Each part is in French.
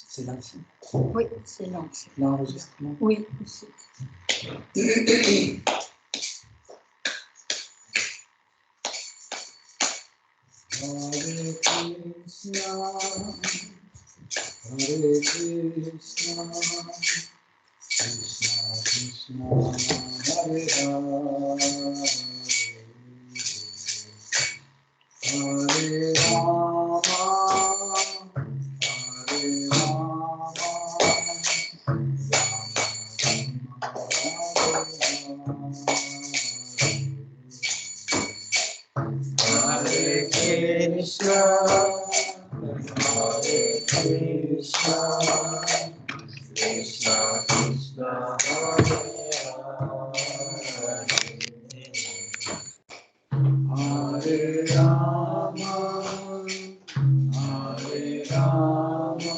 C'est lancé. Oui, c'est lancé. L'enregistrement. Oui, aussi. Hare Krishna, Hare Krishna, Krishna Krishna, Hare Hare, Hare Rama, Hare Rama,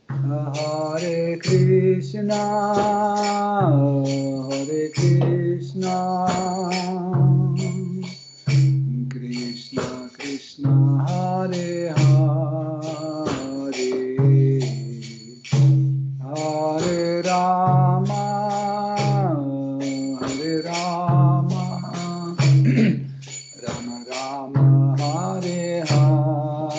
Hare Krishna, Hare Krishna, Krishna Krishna, Hare Hare, Hare Rama, Hare Rama, Rama Rama, Hare Hare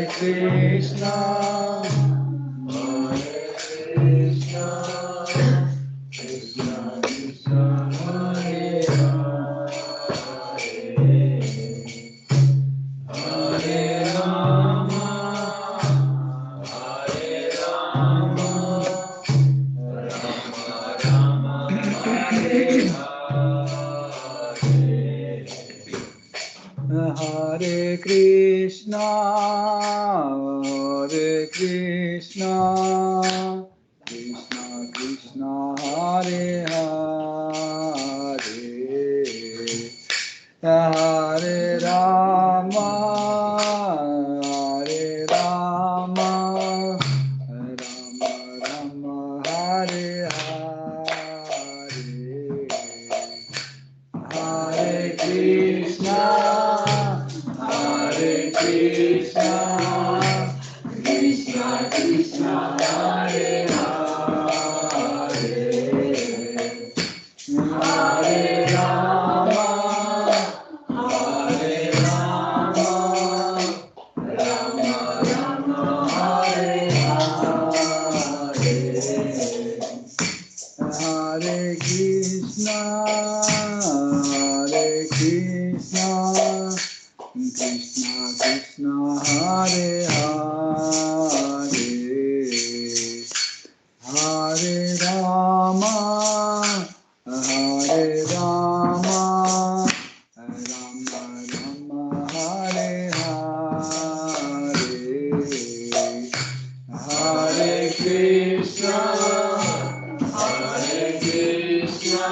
Krishna, Hare Krishna, Krishna Krishna, Hare Hare, Hare Rama, Hare Rama, Rama Rama, Hare Hare, Hare Krishna, Hare Krishna, Krishna Krishna, Hare Hare, Hare Rama, Hare Rama, Rama Rama, Hare Hare, Hare Krishna, Hare Krishna, Krishna Krishna, Hare Hare, Hare Rama, Hare Rama, Rama Rama, Hare Hare, Hare Krishna, Hare Krishna, Krishna Krishna, Hare Hare, Hare Rama, Hare Rama, Rama Rama, Hare Hare, Hare Krishna, Hare Krishna, Krishna Krishna, Hare Hare, Hare Rama, Hare Rama, Rama Rama, Hare Hare, Hare Krishna, Hare Krishna,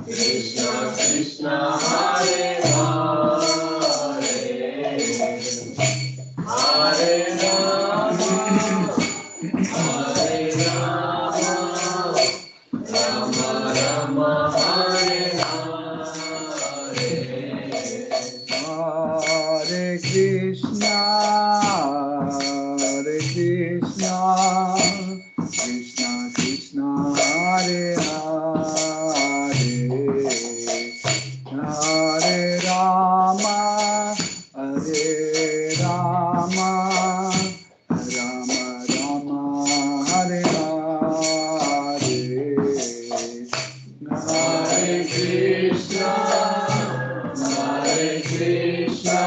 Krishna Krishna, Hare Hare, Hare Rama, Hare Rama, Rama Rama, Hare Hare, Hare Krishna, Hare Krishna, Krishna Krishna, Hare Hare, Hare Rama, Hare Rama, Rama Rama, Hare Hare, Hare Krishna, Hare Krishna,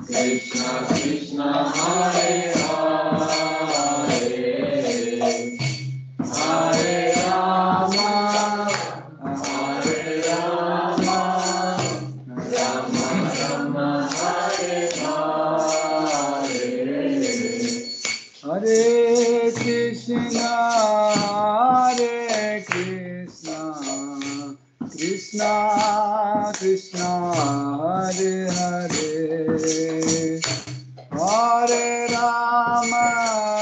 Krishna Krishna, Hare Hare, Hare Rama, Hare Krishna, Krishna Krishna Hare Hare, Hare Rama,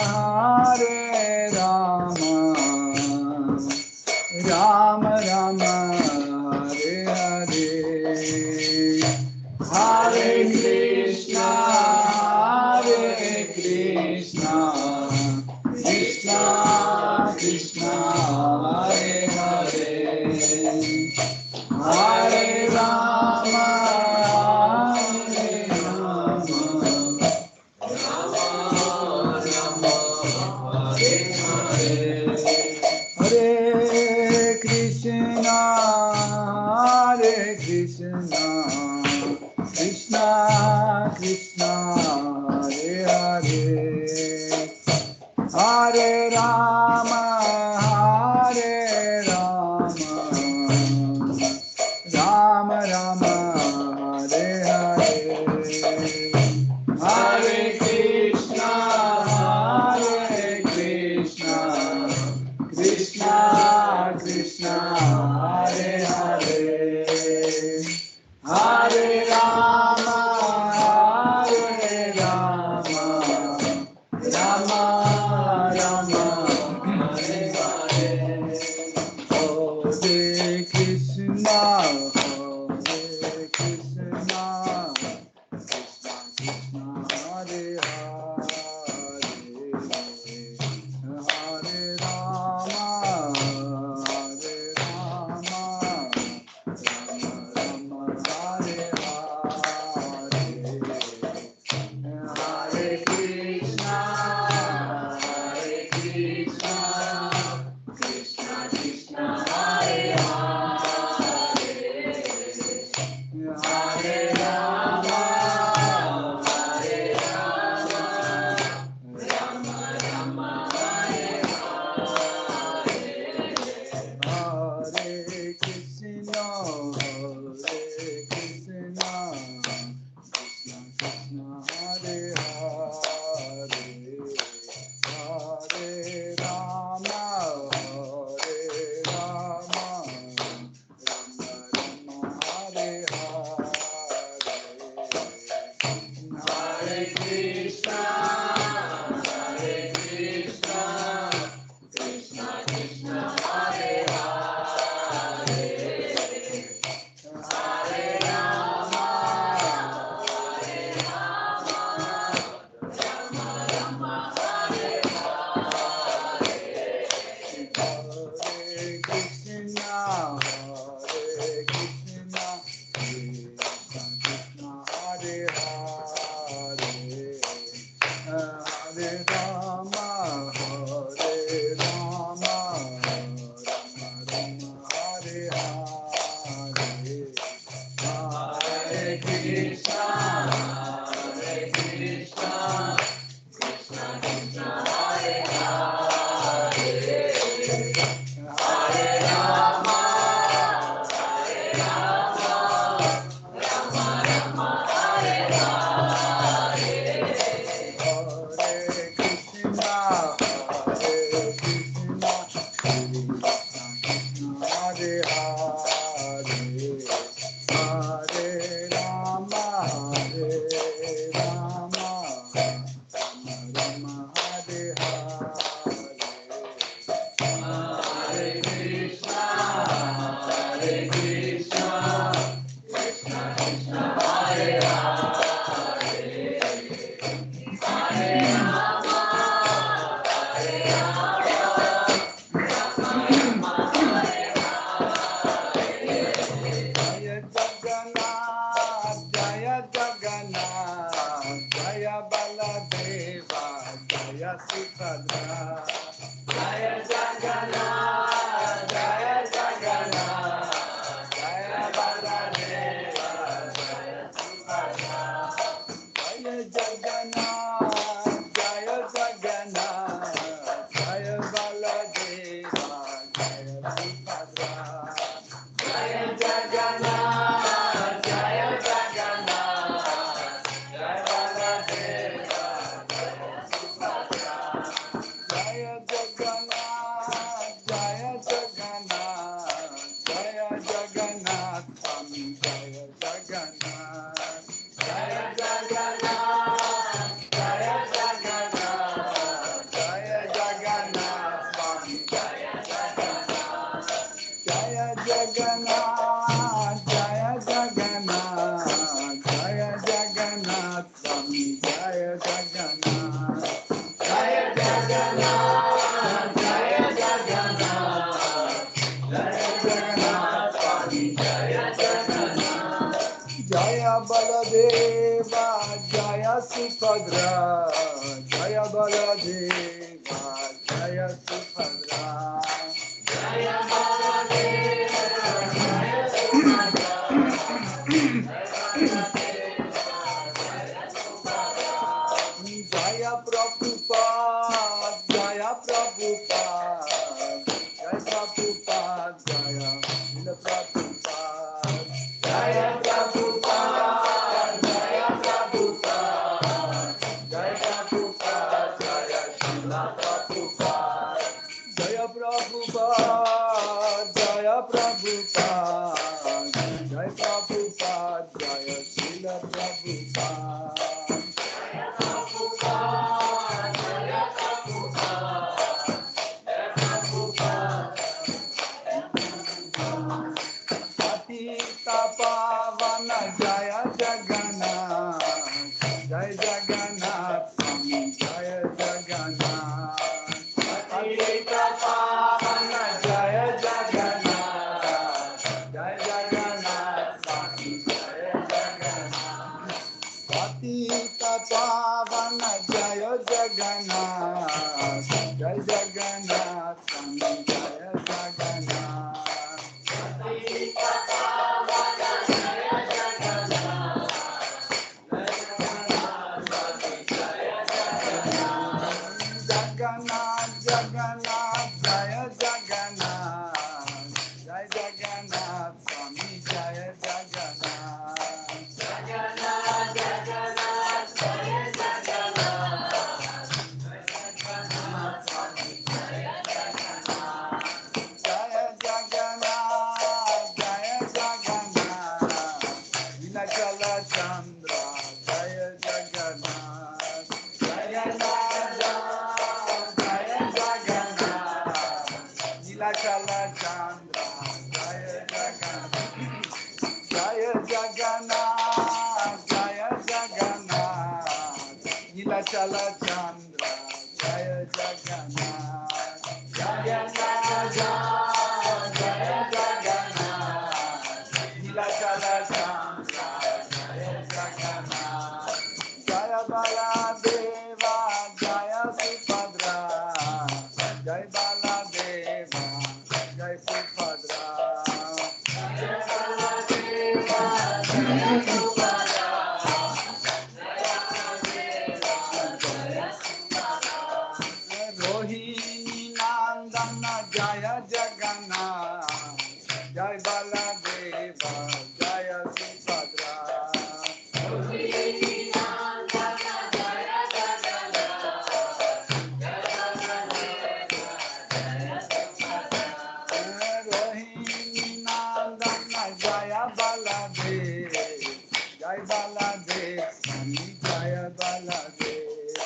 Hare Rama, Rama Rama, Hare Hare, Hare Krishna, Hare Krishna, Krishna Krishna, Hare Hare, Hare Rama, Hare Rama, Rama Rama, Hare Hare, Hare Krishna, Hare Krishna, Krishna Krishna, Hare Hare, Hare Rama, Hare Rama, Rama Rama, Hare Hare, Hare Krishna, Hare Krishna, Krishna Krishna, Hare Hare, Hare Rama, Hare Rama, Rama Rama, Hare Hare, Hare Krishna, Hare Krishna, Krishna Krishna, Hare Hare, Hare Rama, Hare Rama, Rama Rama, Hare Hare, Hare Krishna, Hare Krishna, Krishna Krishna, Hare Hare, Hare Rama, Hare Rama, Rama Rama, Hare Hare, Hare Krishna, Hare Krishna, Krishna Krishna, Hare Hare, Hare Rama, Hare Rama, Rama Rama, Hare Hare, Hare Krishna, Hare Krishna, Krishna Krishna, Hare Hare, Hare Rama, Hare Rama, Rama Rama, Hare Hare, Hare Krishna, Hare Krishna, Krishna Krishna, Hare Hare, Hare Rama, Hare Rama, Rama Rama, Hare Hare, Hare Krishna, Hare Krishna, Krishna Krishna, Hare Hare, Hare Rama, Hare Rama, Rama Rama, Hare Hare, Hare Krishna, Hare Krishna, Krishna Krishna, Hare Hare, Hare Rama, Hare Rama, Rama Rama, Hare Hare, Hare Krishna, Hare Krishna, Krishna Krishna, Hare Hare, Hare Rama, Hare Rama, Rama Rama, Hare Hare, Jaya Jagannath, Jaya Jagannath, Jaya Baladeva, Jaya Subhadra, Jaya Jagannath, Jaya Jagannath, Jaya Baladeva, Jaya Subhadra, Jaya Jagannath, Jaya Jagannath, Jaya Baladeva, Jaya Subhadra, Jaya Jagannath, Jaya Jagannath, Jaya Baladeva, Jaya Subhadra, Jaya Jagannath. Jaya Jagannath, Jaya Jagannath, Jaya Jagannath, Swami Jaya Jagannath. Jaya Jagannath, Jaya Jagannath, Jaya Jagannath, Swami Jaya Jagannath. Jaya Baladeva, Jaya Subhadra, Jaya Baladeva, Jaya Subhadra. Jaya Baladeva, Jaya Subhadra, Jaya Prabhupada, Jaya Prabhupada, Jaya Prabhupada, Jaya Srila Prabhupada. Jaya Prabhupada, Jaya Prabhupada, Jaya Prabhupada, Jaya Srila Prabhupada. Jaya Prabhupada, Jaya Prabhupada, Jaya Prabhupada, Jaya Srila Prabhupada. Patita Pavana Jaya Jagannath, Jaya Jagannath, Swami Jaya Jagannath. Patita Pavana Jaya Jagannath, Jaya Jagannath, Swami Jaya Jagannath. Patita Pavana Jaya Jagannath, Jaya Jagannath, Swami Jaya Jagannath. Jagannath, Jagannath, Jaya Jagannath, Jaya Jagannath, Swami Jaya Jagannath. Jagannath, Jagannath, Jaya Jagannath, Swami Jaya Jagannath. Jaya Jagannath, Jaya Jagannath, Nilachala Chandra, Jaya Jagannath. Jagannath, Jaya Jagannath, Nilachala Chandra, Jaya Jagannath. Jaya Jagannath, Jaya Jagannath, Nilachala Chandra, Jaya Jagannath. Jagannath, Jaya Jagannath, Nilachala Chandra, Jaya Jagannath. Jaya Baladeva, Jaya Subhadra, Jaya Baladeva, Jaya Subhadra. Jaya Baladeva, Jaya Subhadra, Jaya Baladeva, Jaya Subhadra. Rohini Nandana, Jaya Jagannath, Jaya Baladeva, Jaya Subhadra. Rohini Nandana, Jaya Jagannath, Jaya Baladeva, Jaya Subhadra. Rohini Nandana, Jaya Baladeva, Jaya Baladeva, Swami Jaya Baladeva.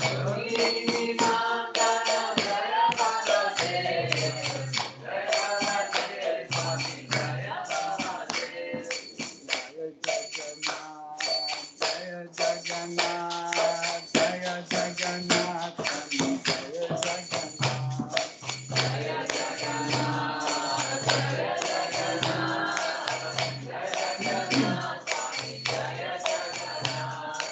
Rohini Nandana, Jaya Baladeva, Jaya Baladeva, Swami Jaya Baladeva. Jaya Jagannath, Jaya Jagannath, Swami Jaya Jagannath. Jaya Jagannath, Jaya Jagannath, Jaya Jagannath, Swami Jaya Jagannath.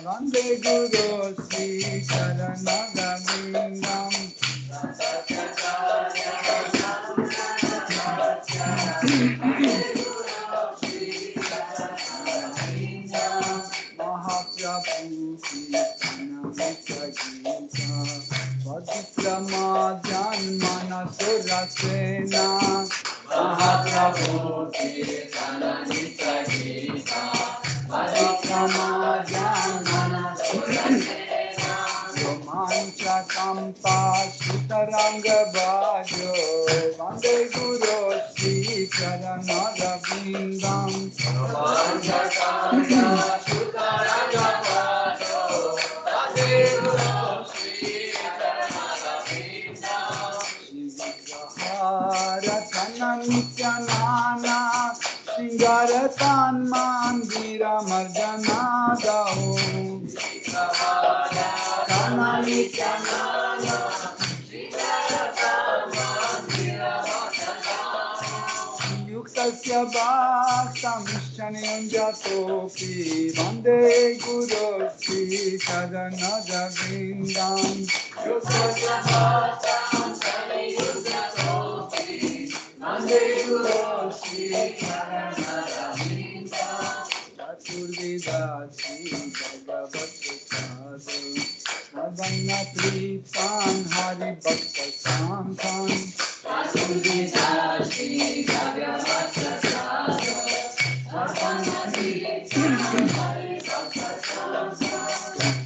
Vande Guru Sri Sharanagam. Mahaprabhu Krishna Mukherjee Gauranga Bhajo, Vande Guru Sri Charana Ravindam. Gauranga Kanda Shukaranga Bhajo, Vande Guru Sri Charana Ravindam. Vigrahara Nityanana, Shingaratan Mandira Marjana Dao. Vigrahara Nityanana, Shingaratan Mandira Marjana Dao. Yuktasya Bhaktam Shaniyunjatopi, Vande Guru Sri Charana Ravindam. Yuktasya Bhaktam Shaniyunjatopi, Vande Guru Sri Charana Ravindam. Chaturvidasi Bhagavat Prasado, Madana Tripan Hari Bhakta Santan. Chaturvidasi Bhagavat Prasado, Madana Tripan Hari Bhakta Santan.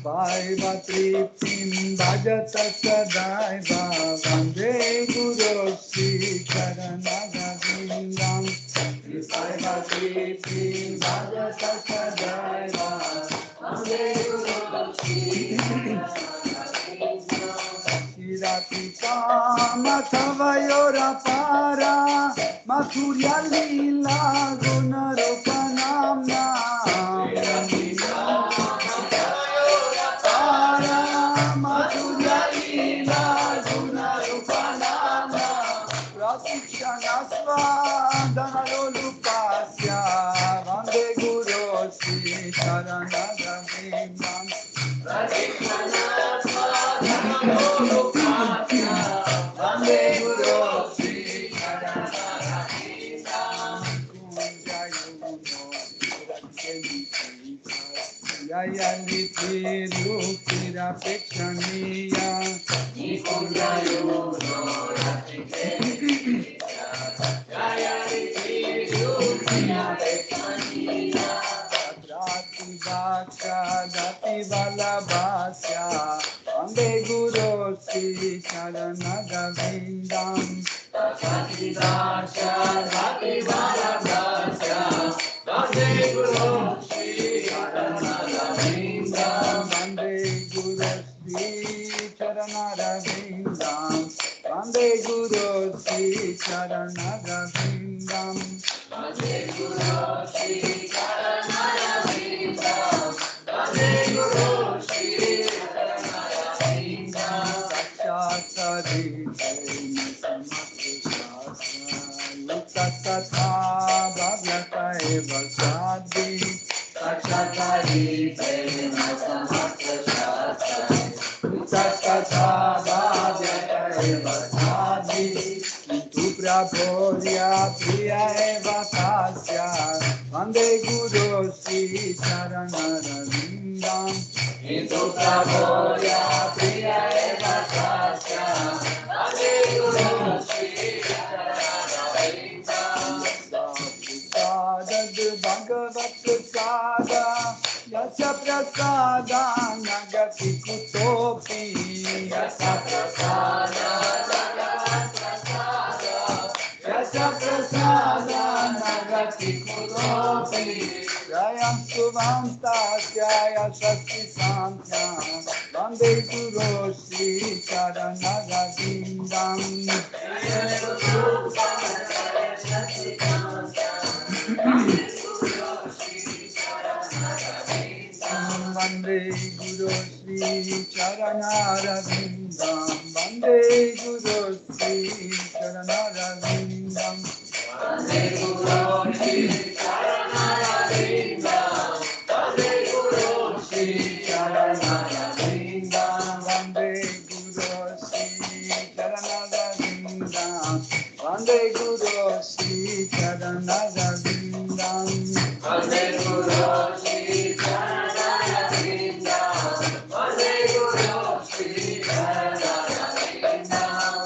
Vaiva Tripim Bhajata Sadaiva, Vande Guru Sri Charana Ravindam. Vaiva Tripim Bhajata Sadaiva, Vande Guru Sri Charana Ravindam. Shirakita Mathavayora Para, Mathurya Lila Gunarupanamna. Dhanalolupasya, Vande Guru Sri Charana Ravindam. Dhanalolupasya, Vande Guru Sri Charana Ravindam. Jaya Nithiru Kira Pekshaniya, Nikunja Yuno Ratikeniya, Jaya Nithiru Kira Pekshaniya, Satrati Bhaksha Dati Balabhasya, Vande Guru Sri Charana Ravindam. Satrati Bhaksha Dati Balabhasya, Vande Guru Sri Charana Ravindam. Vande Guru Sri Charana Ravindam. Vande Guru Sri Charana Ravindam. Vande Guru Sri Charana Ravindam. Vande Guru Sri Charana Ravindam. Sakshasari Prema Samakrishasya, Yukta Tatha Bhavyata Eva Sadhi. Sakshasari Prema Samakrishasya, Yukta Tatha Bhavyata Eva Sadhi. Tu Prabholya Priya Eva Tasya, Vande Guru Sri Charana Ravindam. Tu Prabholya Priya Eva Tasya, Vande Guru Sri Charana Ravindam. Prasadad Bhagavat Prasada, Yasya Prasada Nagati Kutopi. Yasya Prasada Bhagavat Prasada, Yasya Prasada Nagati Kutopi. Jaya Suvanta Jaya Shakti Santya, Vande Guru Sri Charana Ravindam. Vande Guru Sri Charana Ravindam. Vande Guru Sri Charana Ravindam. Vande Guru Sri Charana Ravindam. Vande Guru Sri Charana Ravindam. Vande Guru Sri Charana Ravindam. Vande Guru Sri Charana Ravindam. Vande Guru Sri Charana Ravindam. Vande Guru Sri Charana Ravindam.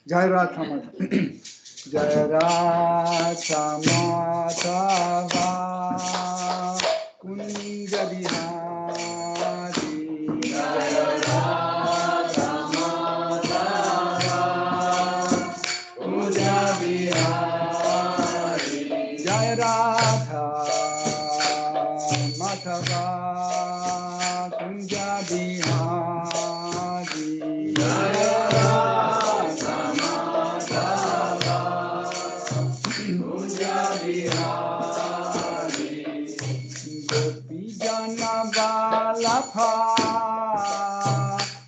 Jai Radha Madhava. Jai Radha Madhava. Kunja Bihari Jaya Radha Madhava Kunja Bihari Jaya Radha Madhava Kunja Bihari Jaya Radha Madhava Kunja Bihari Gopi Jana Vallabha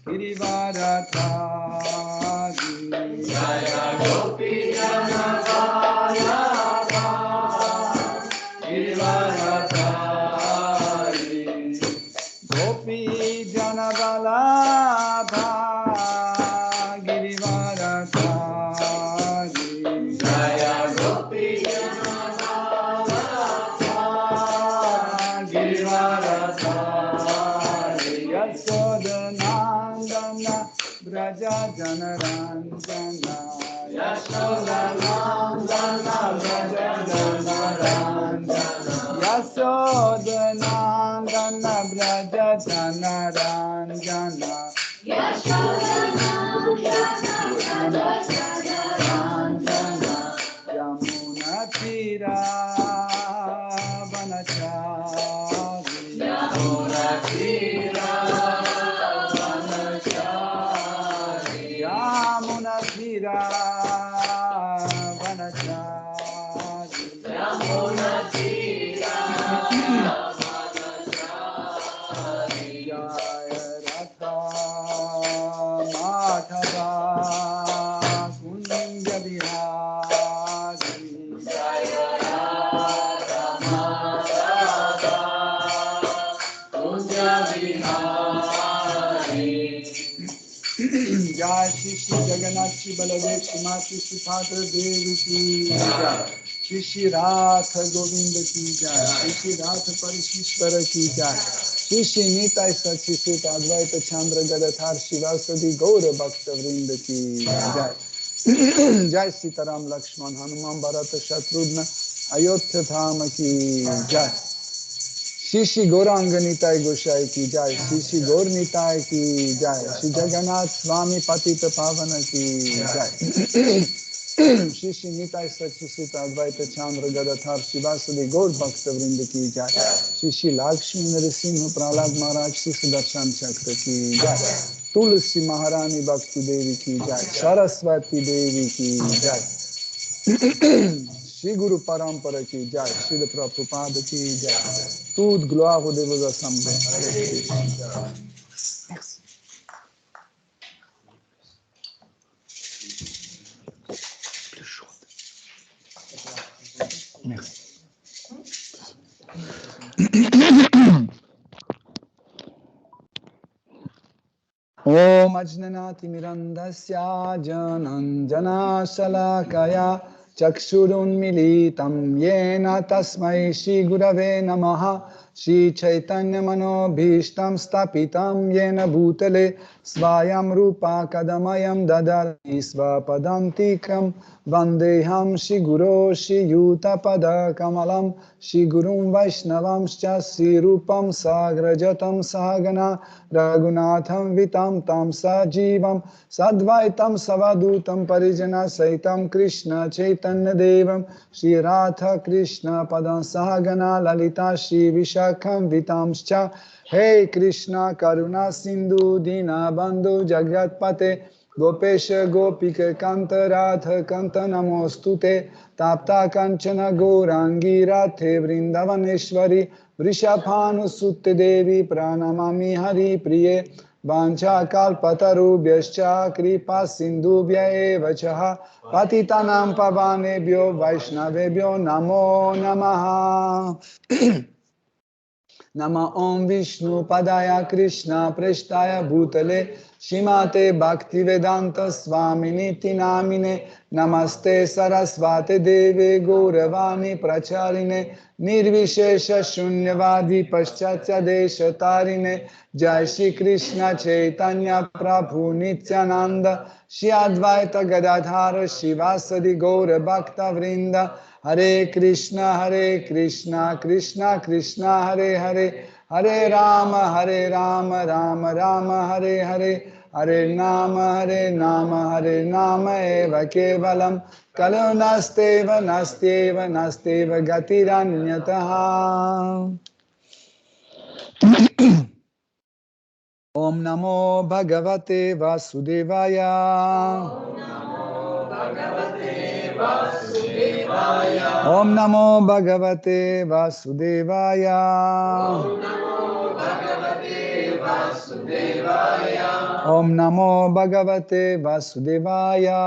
Girivaradhari Jaya Gopi Jana Vallabha Girivaradhari Gopi Jana Vallabha Girivaradhari Jaya Gopi Jana Vallabha Girivaradhari Yasodhanandana Braja Janaranjana Yashodanandana Braja Janaranjana Yasodhanandana Braja Janaranjana Ranjana Yamuna Tira Vanachari Yamuna Tira Vanachari Yamuna Tira Vanachari Yamuna Tira Jaya Radha Madhava Kunja Bihari Jaya Radha Madhava Kunja Bihari Jai Shri Shri Jagannath Shri Baladev Shri Mati Shri Padre Devi Ki Jai Shri Shri Radha Govinda Ki Jai Shri Shri Radha Parishishvara Ki Jai Shri Shri Nitai Sachi Sita Advaita Chandra Gadadhar Shivasadi Gaura Bhakta Vrinda Ki Jai Jai Sitaram Lakshman Hanuman Bharata Shatrudhna Ayodhya Dhama Ki Jai Shri Shri Gauranga Nitai Goshai Ki Jai Shri Shri Gaur Nitai Ki Jai Shri Jagannath Swami Patita Pavana Ki Jai Shri Shri Nitai Sachisita Advaita Chandra Gadadhar Shivasadi Gaur Bhakta Vrinda Ki Jai Shri Shri Lakshmi Narasimha Prahlad Maharaj Shri Sudarshan Chakra Ki Jai Tulsi Maharani Bhakti Devi Ki Jai Saraswati Devi Ki Jai Shri Guru Parampara Ki Jai Shri Prabhupada Ki Jai Toute gloire au dévots assemblés. Merci. Plus chaude. Merci. Om Ajnanati Mirandasya Jananjana Shalakaya Chakshurun Militam Yena Tasmai Shri Gurave Namaha Shri Chaitanya Mano Bhishtam Stapitam Yena Bhutale Svayam Rupa Kadamayam Dadari Svapadantikam Vandeham Shri Guru Shri Yuta Pada Kamalam Shri Gurum Vaishnavam Shri Rupam Sagrajatam Sahagana Raghunatham Vitam Tam Sajivam Sadvaitam Savadutam Parijana Saitam Krishna Chaitanya Devam Shri Radha Krishna Padam Sahagana Lalita Shri Vishakam Vitamscha Hey Krishna Karuna Sindhu Dina Bandhu Jagatpate Gopesha Gopika Kanta Radha Kanta Namostute Tapta Kanchana Gourangi Radhe Vrindavaneshwari Vrishabhanu Sutte Devi Pranamami Hari Priye Vancha Kalpatarubhyascha Kripa Sindhubhya Eva Chaha Patitanam Pavanebhyo Vaishnavebhyo Namo Namaha Nama Om Vishnu Padaya Krishna Preshtaya Bhutale Shimate Bhaktivedanta Swaminiti Namine Namaste Sarasvate Deve Gauravani Pracharine Nirvishesha Shunyavadi Paschatya Desha Tarine Jai Shri Krishna Chaitanya Prabhu Nityananda Shri Advaita Gadadhara Shivasadi Gaura Bhakta Vrinda Hare Krishna Krishna Krishna Hare Hare Hare Rama Rama Rama Hare Hare Hare Nama Eva Kevalam Kalo Nasteva Gatiranyataha. Om Namo Bhagavate Vasudevaya. Om Namo Bhagavate Vasudevaya. Om Namo Bhagavate Vasudevaya.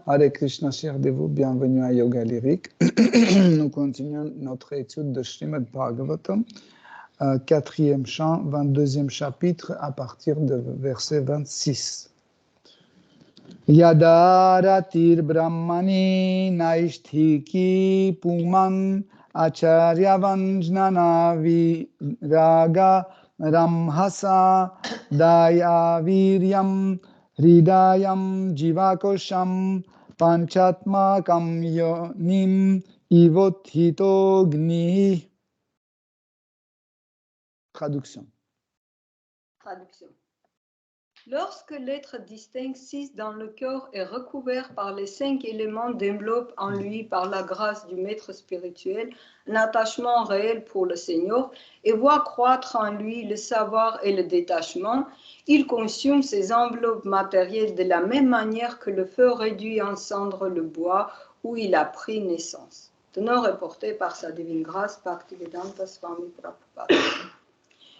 Hare Krishna, chers dévots, bienvenue à Yoga Lyrique. Nous continuons notre étude de Srimad Bhagavatam, 4e chant, 22e chapitre, à partir de verset 26. Yadaratir Brahmani Naishthiki Puman Acharya Vanjnana Viraga Ramhasa Daya Viryam Hridayam Jivakosham Panchatmakam Yonim Ivothito Gni. Traduction. Lorsque l'être distinct 6 dans le cœur est recouvert par les 5 éléments d'enveloppe en lui par la grâce du maître spirituel, un attachement réel pour le Seigneur, et voit croître en lui le savoir et le détachement, il consume ces enveloppes matérielles de la même manière que le feu réduit en cendres le bois où il a pris naissance. Tenor reporté par sa divine grâce, Bhaktivedanta Swami Prabhupada.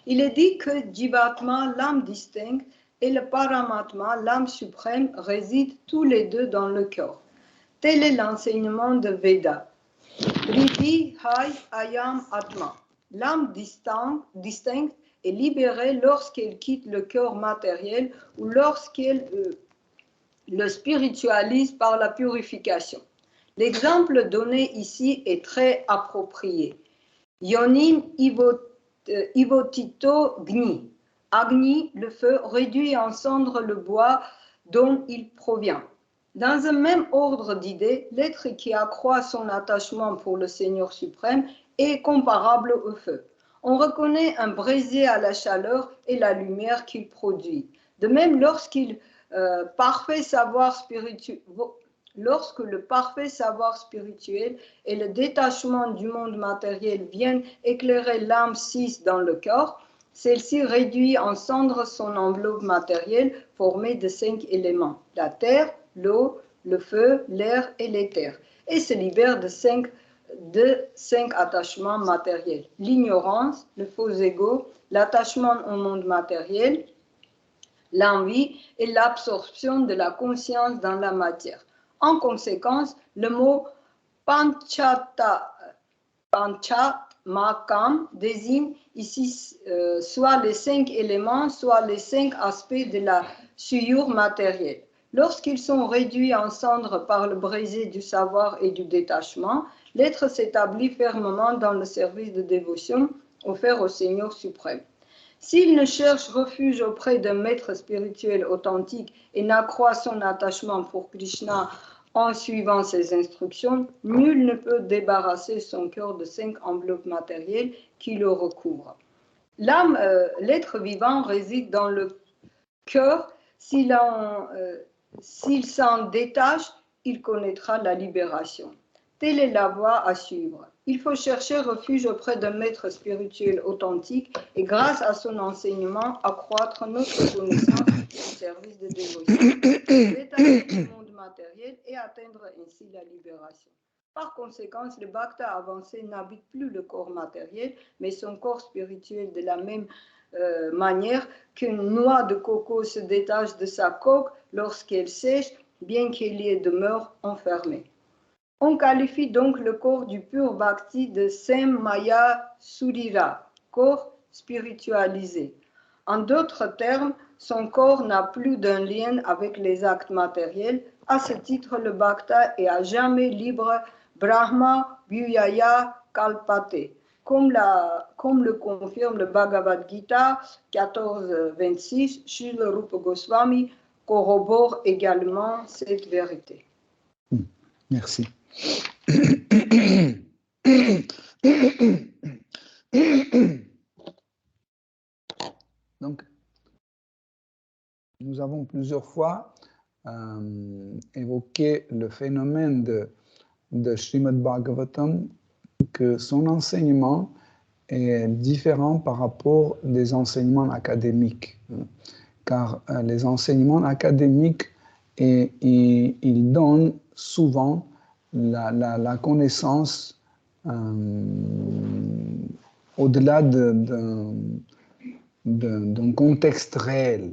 Il est dit que Jivatma, l'âme distincte, et le Paramatma, l'âme suprême, résident tous les deux dans le cœur. Tel est l'enseignement de Veda. Vriddhi Hai Ayam Atma. L'âme distincte est libérée lorsqu'elle quitte le cœur matériel ou lorsqu'elle le spiritualise par la purification. L'exemple donné ici est très approprié. Yonim Ivotito Gni. Agni, le feu, réduit en cendres le bois dont il provient. Dans un même ordre d'idées, l'être qui accroît son attachement pour le Seigneur suprême est comparable au feu. On reconnaît un brasier à la chaleur et la lumière qu'il produit. De même, lorsque le parfait savoir spirituel et le détachement du monde matériel viennent éclairer l'âme 6 dans le cœur, celle-ci réduit en cendres son enveloppe matérielle formée de 5 éléments, la terre, l'eau, le feu, l'air et l'éther, et se libère de 5 attachements matériels, l'ignorance, le faux ego, l'attachement au monde matériel, l'envie et l'absorption de la conscience dans la matière. En conséquence, le mot Panchatmakam désigne ici soit les 5 éléments, soit les 5 aspects de la souillure matérielle. Lorsqu'ils sont réduits en cendres par le brisé du savoir et du détachement, l'être s'établit fermement dans le service de dévotion offert au Seigneur suprême. S'il ne cherche refuge auprès d'un maître spirituel authentique et n'accroît son attachement pour Krishna en suivant ses instructions, nul ne peut débarrasser son cœur de 5 enveloppes matérielles qui le recouvrent. L'âme, l'être vivant réside dans le cœur. S'il s'en détache, il connaîtra la libération. Telle est la voie à suivre. Il faut chercher refuge auprès d'un maître spirituel authentique et grâce à son enseignement accroître notre connaissance au service de dévotion, détacher du monde matériel et atteindre ainsi la libération. Par conséquent, le bhakta avancé n'habite plus le corps matériel, mais son corps spirituel de la même manière qu'une noix de coco se détache de sa coque lorsqu'elle sèche, bien qu'elle y demeure enfermée. On qualifie donc le corps du pur bhakti de Sem Maya Surira, corps spiritualisé. En d'autres termes, son corps n'a plus d'un lien avec les actes matériels. À ce titre, le bhakta est à jamais libre, Brahma Vyaya Kalpate. Comme le confirme le Bhagavad Gita 14.26, Srila Rupa Goswami corrobore également cette vérité. Merci. Donc, nous avons plusieurs fois évoqué le phénomène de Srimad Bhagavatam, que son enseignement est différent par rapport des enseignements académiques. Car les enseignements académiques, ils donnent souvent la connaissance au-delà d'un contexte réel.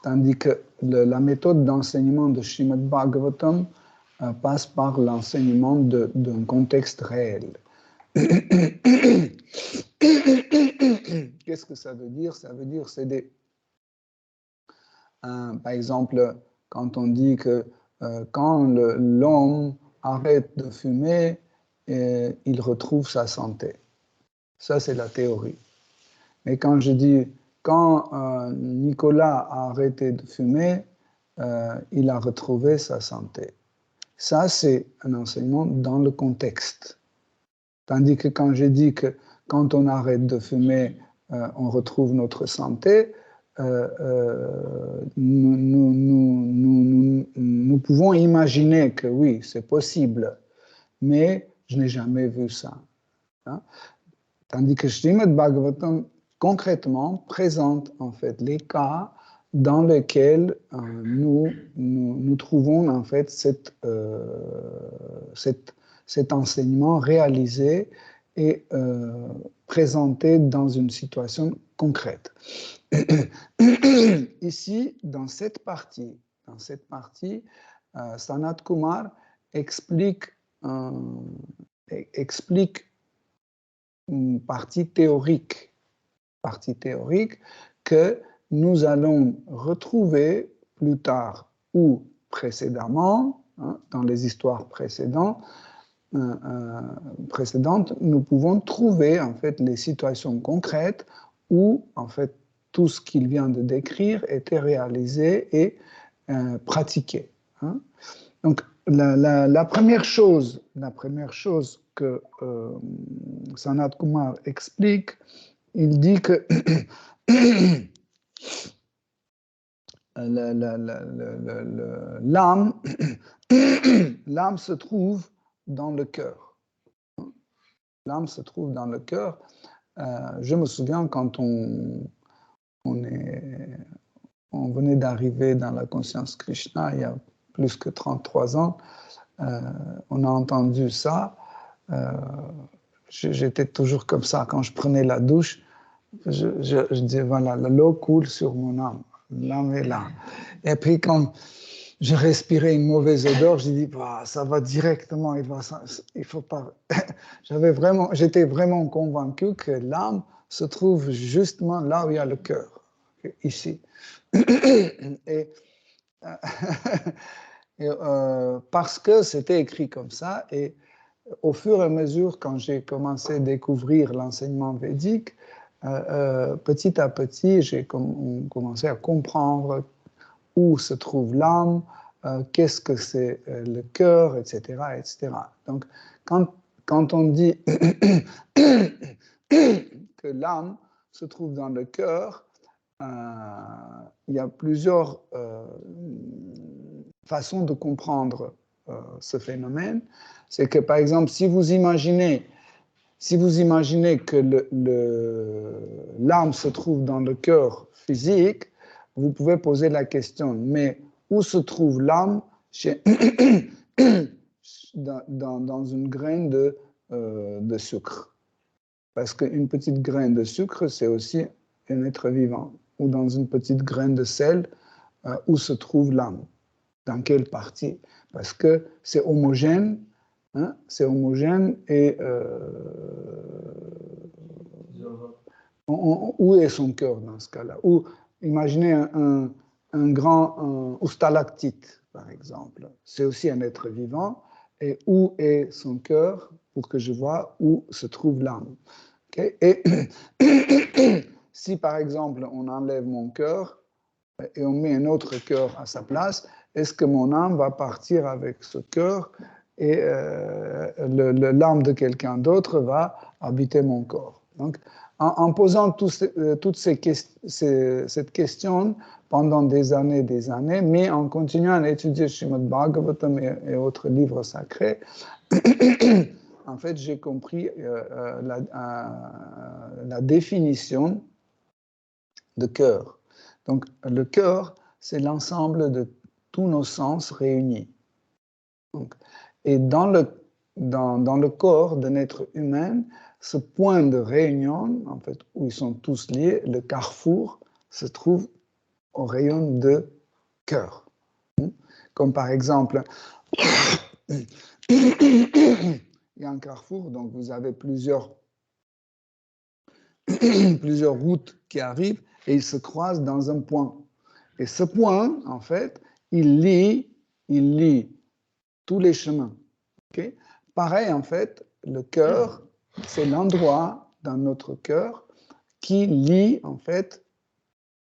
Tandis que la méthode d'enseignement de Srimad Bhagavatam passe par l'enseignement d'un contexte réel. Qu'est-ce que ça veut dire? Ça veut dire c'est par exemple, quand on dit que quand l'homme arrête de fumer, il retrouve sa santé. Ça, c'est la théorie. Mais quand je dis, quand Nicolas a arrêté de fumer, il a retrouvé sa santé. Ça, c'est un enseignement dans le contexte. Tandis que quand je dis que quand on arrête de fumer, on retrouve notre santé, nous pouvons imaginer que oui, c'est possible, mais je n'ai jamais vu ça. Hein? Tandis que Srimad Bhagavatam, concrètement, présente en fait les cas dans lesquels nous trouvons en fait cet enseignement réalisé et présenté dans une situation concrète. Ici, dans cette partie, Sanat Kumar explique une partie théorique que nous allons retrouver plus tard ou précédemment, hein, dans les histoires précédentes, nous pouvons trouver en fait les situations concrètes où en fait tout ce qu'il vient de décrire était réalisé et pratiqué. Hein. Donc la première chose que Sanat Kumar explique, il dit que l'âme se trouve dans le cœur. L'âme se trouve dans le cœur. Je me souviens quand on venait d'arriver dans la conscience Krishna il y a plus que 33 ans, on a entendu ça. J'étais toujours comme ça. Quand je prenais la douche, je disais, voilà, l'eau coule sur mon âme. L'âme est là. Et puis quand je respirais une mauvaise odeur, j'ai dit, bah, ça va directement, il faut pas. J'étais vraiment convaincu que l'âme se trouve justement là où il y a le cœur, ici. Parce que c'était écrit comme ça, et au fur et à mesure, quand j'ai commencé à découvrir l'enseignement védique, petit à petit, j'ai commencé à comprendre où se trouve l'âme, qu'est-ce que c'est le cœur, etc., etc. Donc, quand on dit que l'âme se trouve dans le cœur, il y a plusieurs façons de comprendre ce phénomène. C'est que, par exemple, si vous imaginez que l'âme se trouve dans le cœur physique, vous pouvez poser la question, mais où se trouve l'âme dans une graine de sucre? Parce qu'une petite graine de sucre, c'est aussi un être vivant. Ou dans une petite graine de sel, où se trouve l'âme? Dans quelle partie? Parce que c'est homogène, Hein? C'est homogène et où est son cœur dans ce cas-là? Ou imaginez un grand ou stalactite, par exemple. C'est aussi un être vivant. Et où est son cœur pour que je vois où se trouve l'âme? Okay? Et si, par exemple, on enlève mon cœur et on met un autre cœur à sa place, est-ce que mon âme va partir avec ce cœur et l'âme de quelqu'un d'autre va habiter mon corps? Donc, en posant cette question pendant des années, mais en continuant à étudier Srimad Bhagavatam et autres livres sacrés, en fait, j'ai compris la définition de cœur. Donc, le cœur, c'est l'ensemble de tous nos sens réunis. Donc, et dans le corps d'un être humain, ce point de réunion, en fait, où ils sont tous liés, le carrefour, se trouve au rayon de cœur. Comme par exemple, il y a un carrefour, donc vous avez plusieurs routes qui arrivent et ils se croisent dans un point. Et ce point, en fait, il lie tous les chemins. Okay? Pareil, en fait, le cœur, c'est l'endroit dans notre cœur qui lie, en fait,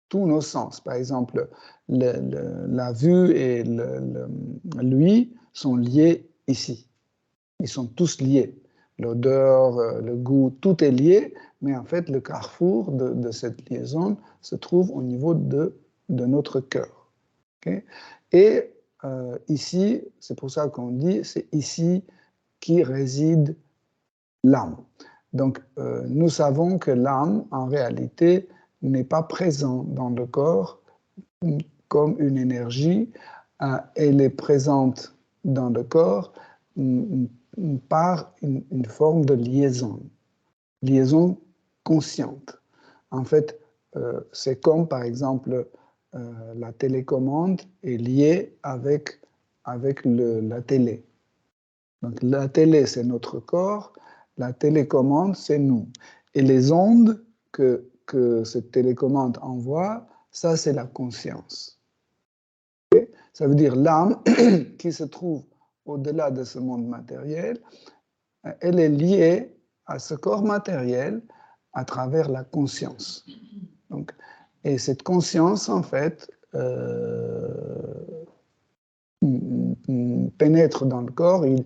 tous nos sens. Par exemple, la vue et l'ouïe sont liés ici. Ils sont tous liés. L'odeur, le goût, tout est lié, mais en fait, le carrefour de cette liaison se trouve au niveau de notre cœur. Okay? Et ici, c'est pour ça qu'on dit, c'est ici qui réside l'âme. Donc, nous savons que l'âme, en réalité, n'est pas présente dans le corps comme une énergie. Elle est présente dans le corps par une forme de liaison consciente. En fait, c'est comme, par exemple, la télécommande est liée avec la télé. Donc, la télé, c'est notre corps, la télécommande, c'est nous. Et les ondes que cette télécommande envoie, ça, c'est la conscience. Okay? Ça veut dire l'âme qui se trouve au-delà de ce monde matériel, elle est liée à ce corps matériel à travers la conscience. Donc, et cette conscience, en fait, pénètre dans le corps, il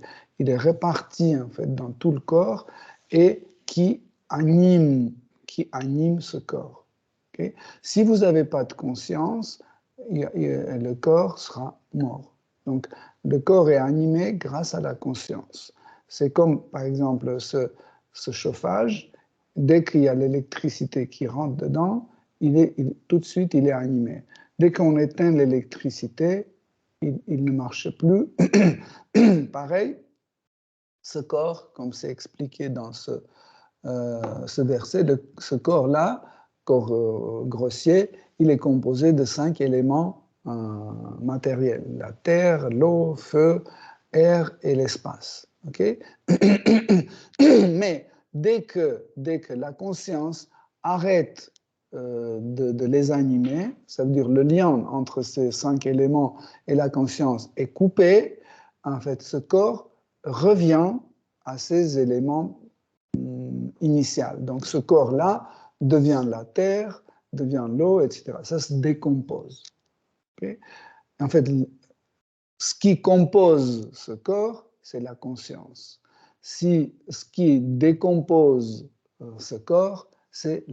est réparti en fait dans tout le corps et qui anime ce corps. Okay? Si vous n'avez pas de conscience, le corps sera mort. Donc le corps est animé grâce à la conscience. C'est comme par exemple ce chauffage, dès qu'il y a l'électricité qui rentre dedans, tout de suite il est animé. Dès qu'on éteint l'électricité, il ne marche plus. Pareil, ce corps, comme c'est expliqué dans ce verset, ce corps-là, corps grossier, il est composé de 5 éléments matériels. La terre, l'eau, feu, air et l'espace. Okay? Mais dès que la conscience arrête de les animer, ça veut dire le lien entre ces 5 éléments et la conscience est coupé, en fait, ce corps revient à ces éléments initiaux. Donc, ce corps-là devient la terre, devient l'eau, etc. Ça se décompose. Okay? En fait, ce qui compose ce corps, c'est la conscience. Ce qui décompose ce corps, c'est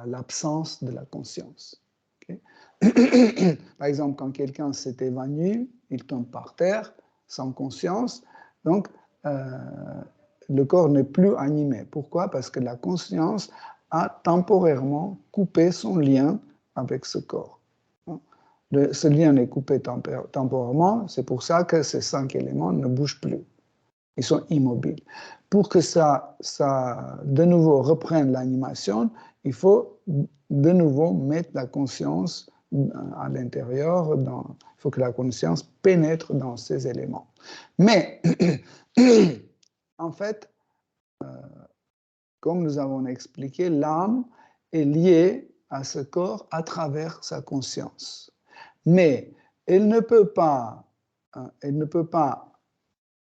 l'absence de la conscience. Okay? Par exemple, quand quelqu'un s'est évanoui, il tombe par terre sans conscience, donc le corps n'est plus animé. Pourquoi? Parce que la conscience a temporairement coupé son lien avec ce corps. Ce lien est coupé temporairement, c'est pour ça que ces 5 éléments ne bougent plus. Ils sont immobiles. Pour que ça de nouveau reprenne l'animation, il faut de nouveau mettre la conscience à l'intérieur, il faut que la conscience pénètre dans ces éléments. Mais, en fait, comme nous avons expliqué, l'âme est liée à ce corps à travers sa conscience. Mais elle ne peut pas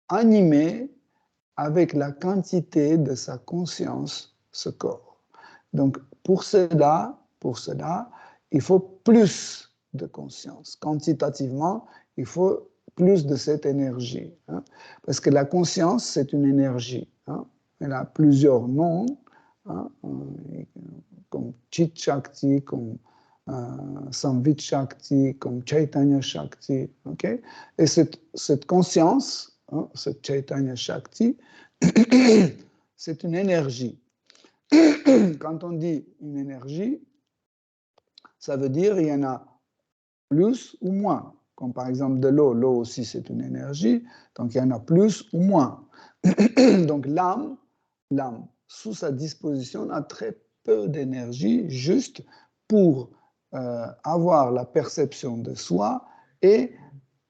animer avec la quantité de sa conscience ce corps. Donc, pour cela, il faut plus de conscience. Quantitativement, il faut plus de cette énergie. Parce que la conscience, c'est une énergie. Elle a plusieurs noms, comme Chit Shakti, comme Samvit Shakti, comme Chaitanya Shakti. Okay? Et cette conscience, cette Chaitanya Shakti, c'est une énergie. Quand on dit une énergie, ça veut dire qu'il y en a plus ou moins. Comme par exemple de l'eau. L'eau aussi, c'est une énergie. Donc, il y en a plus ou moins. Donc, l'âme, sous sa disposition, a très peu d'énergie, juste pour avoir la perception de soi et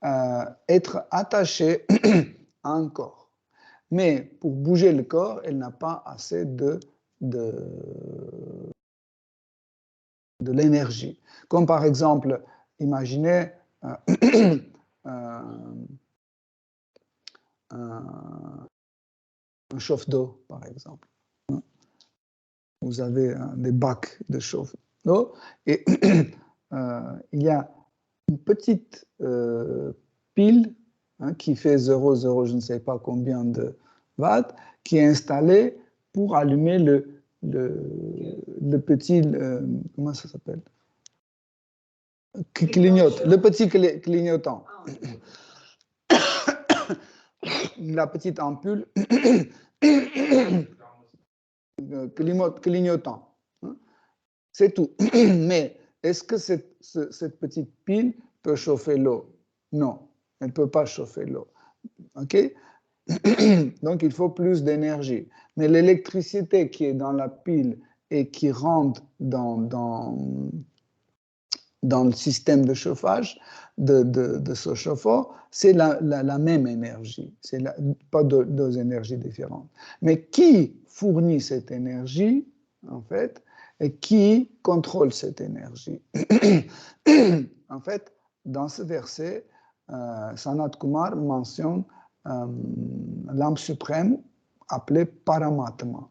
être attaché à un corps. Mais pour bouger le corps, elle n'a pas assez de l'énergie. Comme par exemple, imaginez un chauffe-d'eau, par exemple. Vous avez des bacs de chauffe-d'eau et il y a une petite pile qui fait 0,0 je ne sais pas combien de watts, qui est installée pour allumer le petit, comment ça s'appelle? Qui clignote, le petit clignotant. La petite ampoule clignotant. C'est tout. Mais est-ce que cette petite pile peut chauffer l'eau? Non, elle ne peut pas chauffer l'eau. OK? Donc, il faut plus d'énergie. Mais l'électricité qui est dans la pile et qui rentre dans le système de chauffage de ce chauffe-eau, c'est la même énergie. C'est pas deux énergies différentes. Mais qui fournit cette énergie, en fait, et qui contrôle cette énergie? En fait, dans ce verset, Sanat Kumar mentionne l'âme suprême appelée Paramatma.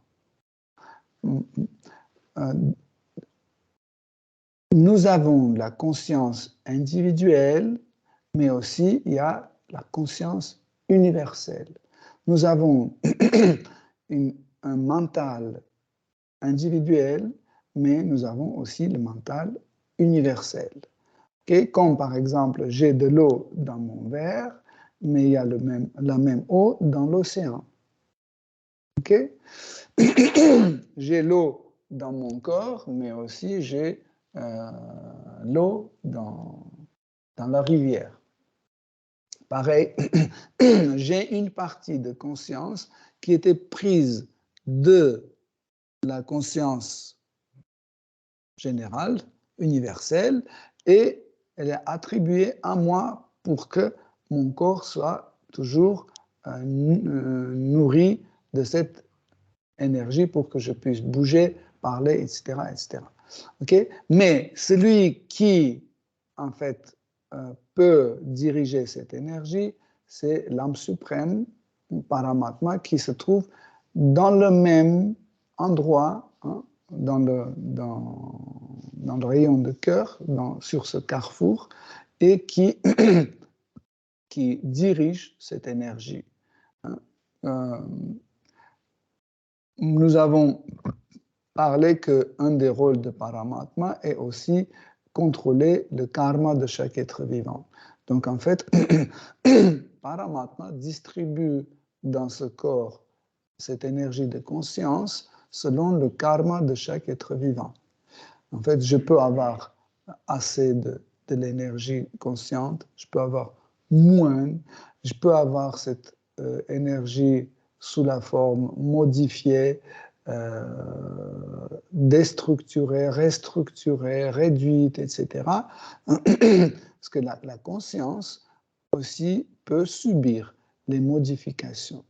Nous avons la conscience individuelle, mais aussi il y a la conscience universelle. Nous avons un mental individuel, mais nous avons aussi le mental universel. Okay? Comme par exemple, j'ai de l'eau dans mon verre, mais il y a la même eau dans l'océan. Okay? J'ai l'eau dans mon corps, mais aussi j'ai l'eau dans la rivière. Pareil, j'ai une partie de conscience qui était prise de la conscience générale, universelle, et elle est attribuée à moi pour que mon corps soit toujours nourri de cette énergie pour que je puisse bouger, parler, etc., etc. Okay? Mais celui qui, en fait, peut diriger cette énergie, c'est l'âme suprême, Paramatma, qui se trouve dans le même endroit, dans le rayon de cœur, sur ce carrefour, et qui dirige cette énergie. Nous avons parlé qu'un des rôles de Paramatma est aussi contrôler le karma de chaque être vivant. Donc en fait, Paramatma distribue dans ce corps cette énergie de conscience selon le karma de chaque être vivant. En fait, je peux avoir assez de l'énergie consciente, je peux avoir moins, je peux avoir cette énergie sous la forme modifiée, déstructurée, restructurée, réduite, etc. Parce que la conscience aussi peut subir les modifications,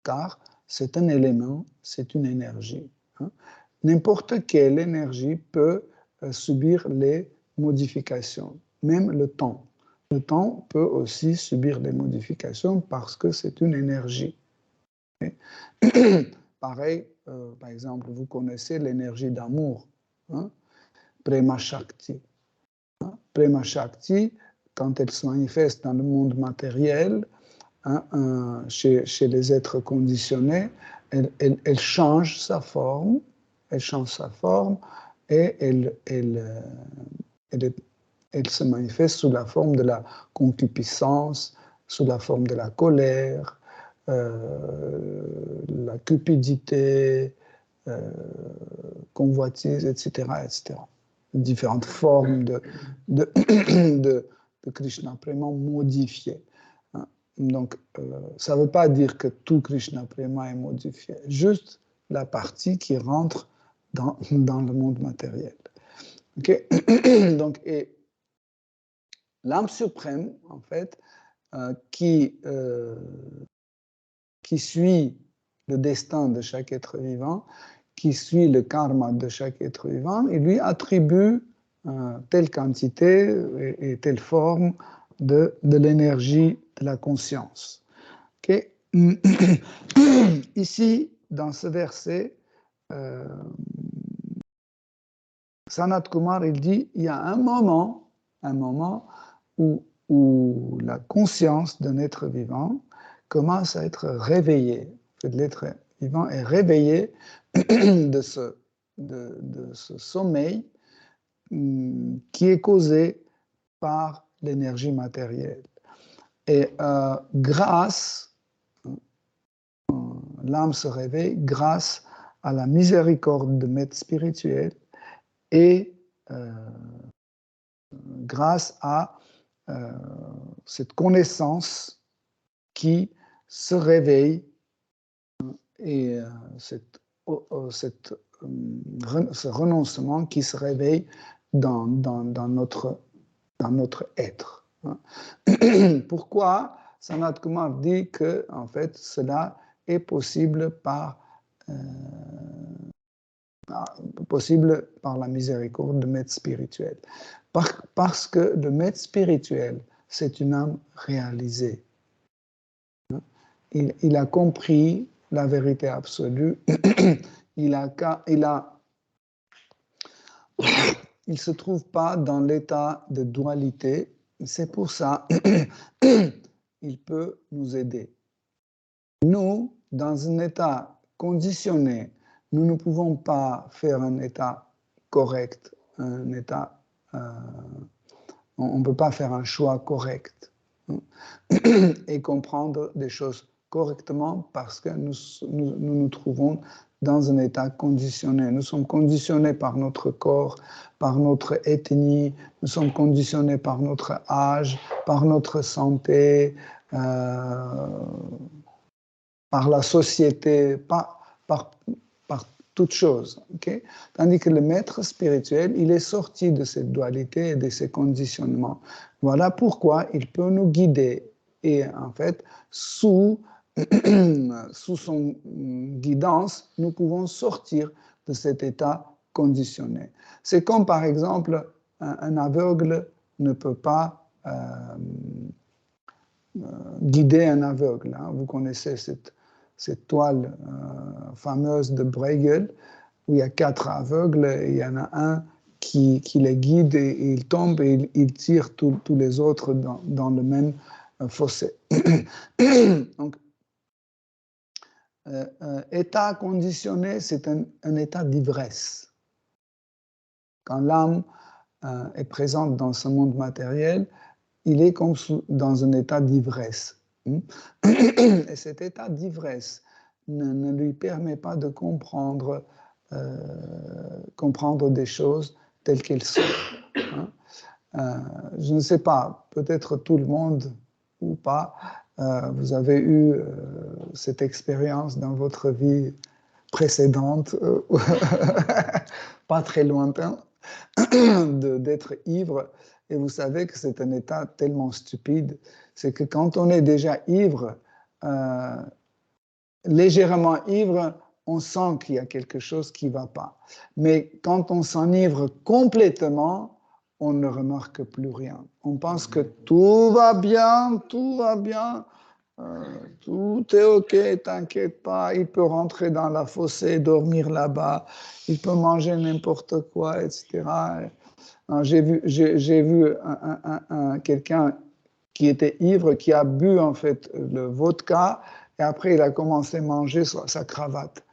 car c'est un élément, c'est une énergie. N'importe quelle énergie peut subir les modifications, même le temps. Le temps peut aussi subir des modifications parce que c'est une énergie. Pareil, par exemple, vous connaissez l'énergie d'amour, Prema Shakti. Prema Shakti, quand elle se manifeste dans le monde matériel, chez les êtres conditionnés, elle change sa forme, et elle se manifeste sous la forme de la concupiscence, sous la forme de la colère, la cupidité, convoitise, etc., etc. Différentes formes de Krishna Prema modifiées. Donc, ça ne veut pas dire que tout Krishna Prema est modifié, juste la partie qui rentre dans le monde matériel. Okay? Donc, et l'âme suprême, en fait, qui suit le destin de chaque être vivant, qui suit le karma de chaque être vivant, il lui attribue telle quantité et telle forme de l'énergie de la conscience. Okay? Ici, dans ce verset, Sanat Kumar, il dit, il y a un moment où la conscience d'un être vivant commence à être réveillée. En fait, l'être vivant est réveillé de ce sommeil qui est causé par l'énergie matérielle. Et l'âme se réveille grâce à la miséricorde de maître spirituel et grâce à cette connaissance qui se réveille et ce renoncement qui se réveille dans notre être. Pourquoi Sanat Kumar dit que en fait cela est possible par la miséricorde du maître spirituel? Parce que le maître spirituel, c'est une âme réalisée. Il a compris la vérité absolue. Il ne se trouve pas dans l'état de dualité. C'est pour ça qu'il peut nous aider. Nous, dans un état conditionné, nous ne pouvons pas faire un état correct, un état, on ne peut pas faire un choix correct et comprendre des choses correctement parce que nous trouvons dans un état conditionné. Nous sommes conditionnés par notre corps, par notre ethnie, nous sommes conditionnés par notre âge, par notre santé, par la société, par toute chose. Okay? Tandis que le maître spirituel, il est sorti de cette dualité et de ces conditionnements. Voilà pourquoi il peut nous guider. Et en fait, sous son guidance, nous pouvons sortir de cet état conditionné. C'est comme par exemple, un aveugle ne peut pas guider un aveugle. Hein. Vous connaissez cette toile fameuse de Bruegel, où il y a 4 aveugles, et il y en a un qui les guide, et il tombe et il tire tous les autres dans le même fossé. Donc, état conditionné, c'est un état d'ivresse. Quand l'âme est présente dans ce monde matériel, il est comme dans un état d'ivresse. Et cet état d'ivresse ne lui permet pas de comprendre des choses telles qu'elles sont. Je ne sais pas, peut-être tout le monde ou pas, vous avez eu cette expérience dans votre vie précédente, pas très lointain, d'être ivre. Et vous savez que c'est un état tellement stupide, c'est que quand on est déjà ivre, légèrement ivre, on sent qu'il y a quelque chose qui ne va pas. Mais quand on s'enivre complètement, on ne remarque plus rien. On pense que tout va bien, tout est OK, t'inquiète pas, il peut rentrer dans la fossée, dormir là-bas, il peut manger n'importe quoi, etc. J'ai vu quelqu'un qui était ivre, qui a bu en fait le vodka, et après il a commencé à manger sa cravate.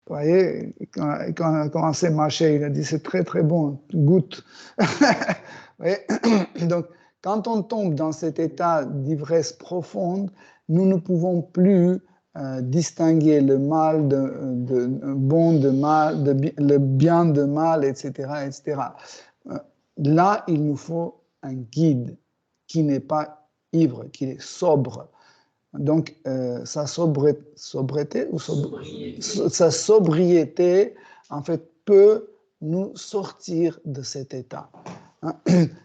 Vous voyez, quand il a commencé à mâcher, il a dit c'est très très bon, goûte. Donc, quand on tombe dans cet état d'ivresse profonde, nous ne pouvons plus distinguer le mal de bon de mal, le bien de mal, etc., etc. Là, il nous faut un guide qui n'est pas ivre, qui est sobre. Donc, sa sobriété, en fait, peut nous sortir de cet état.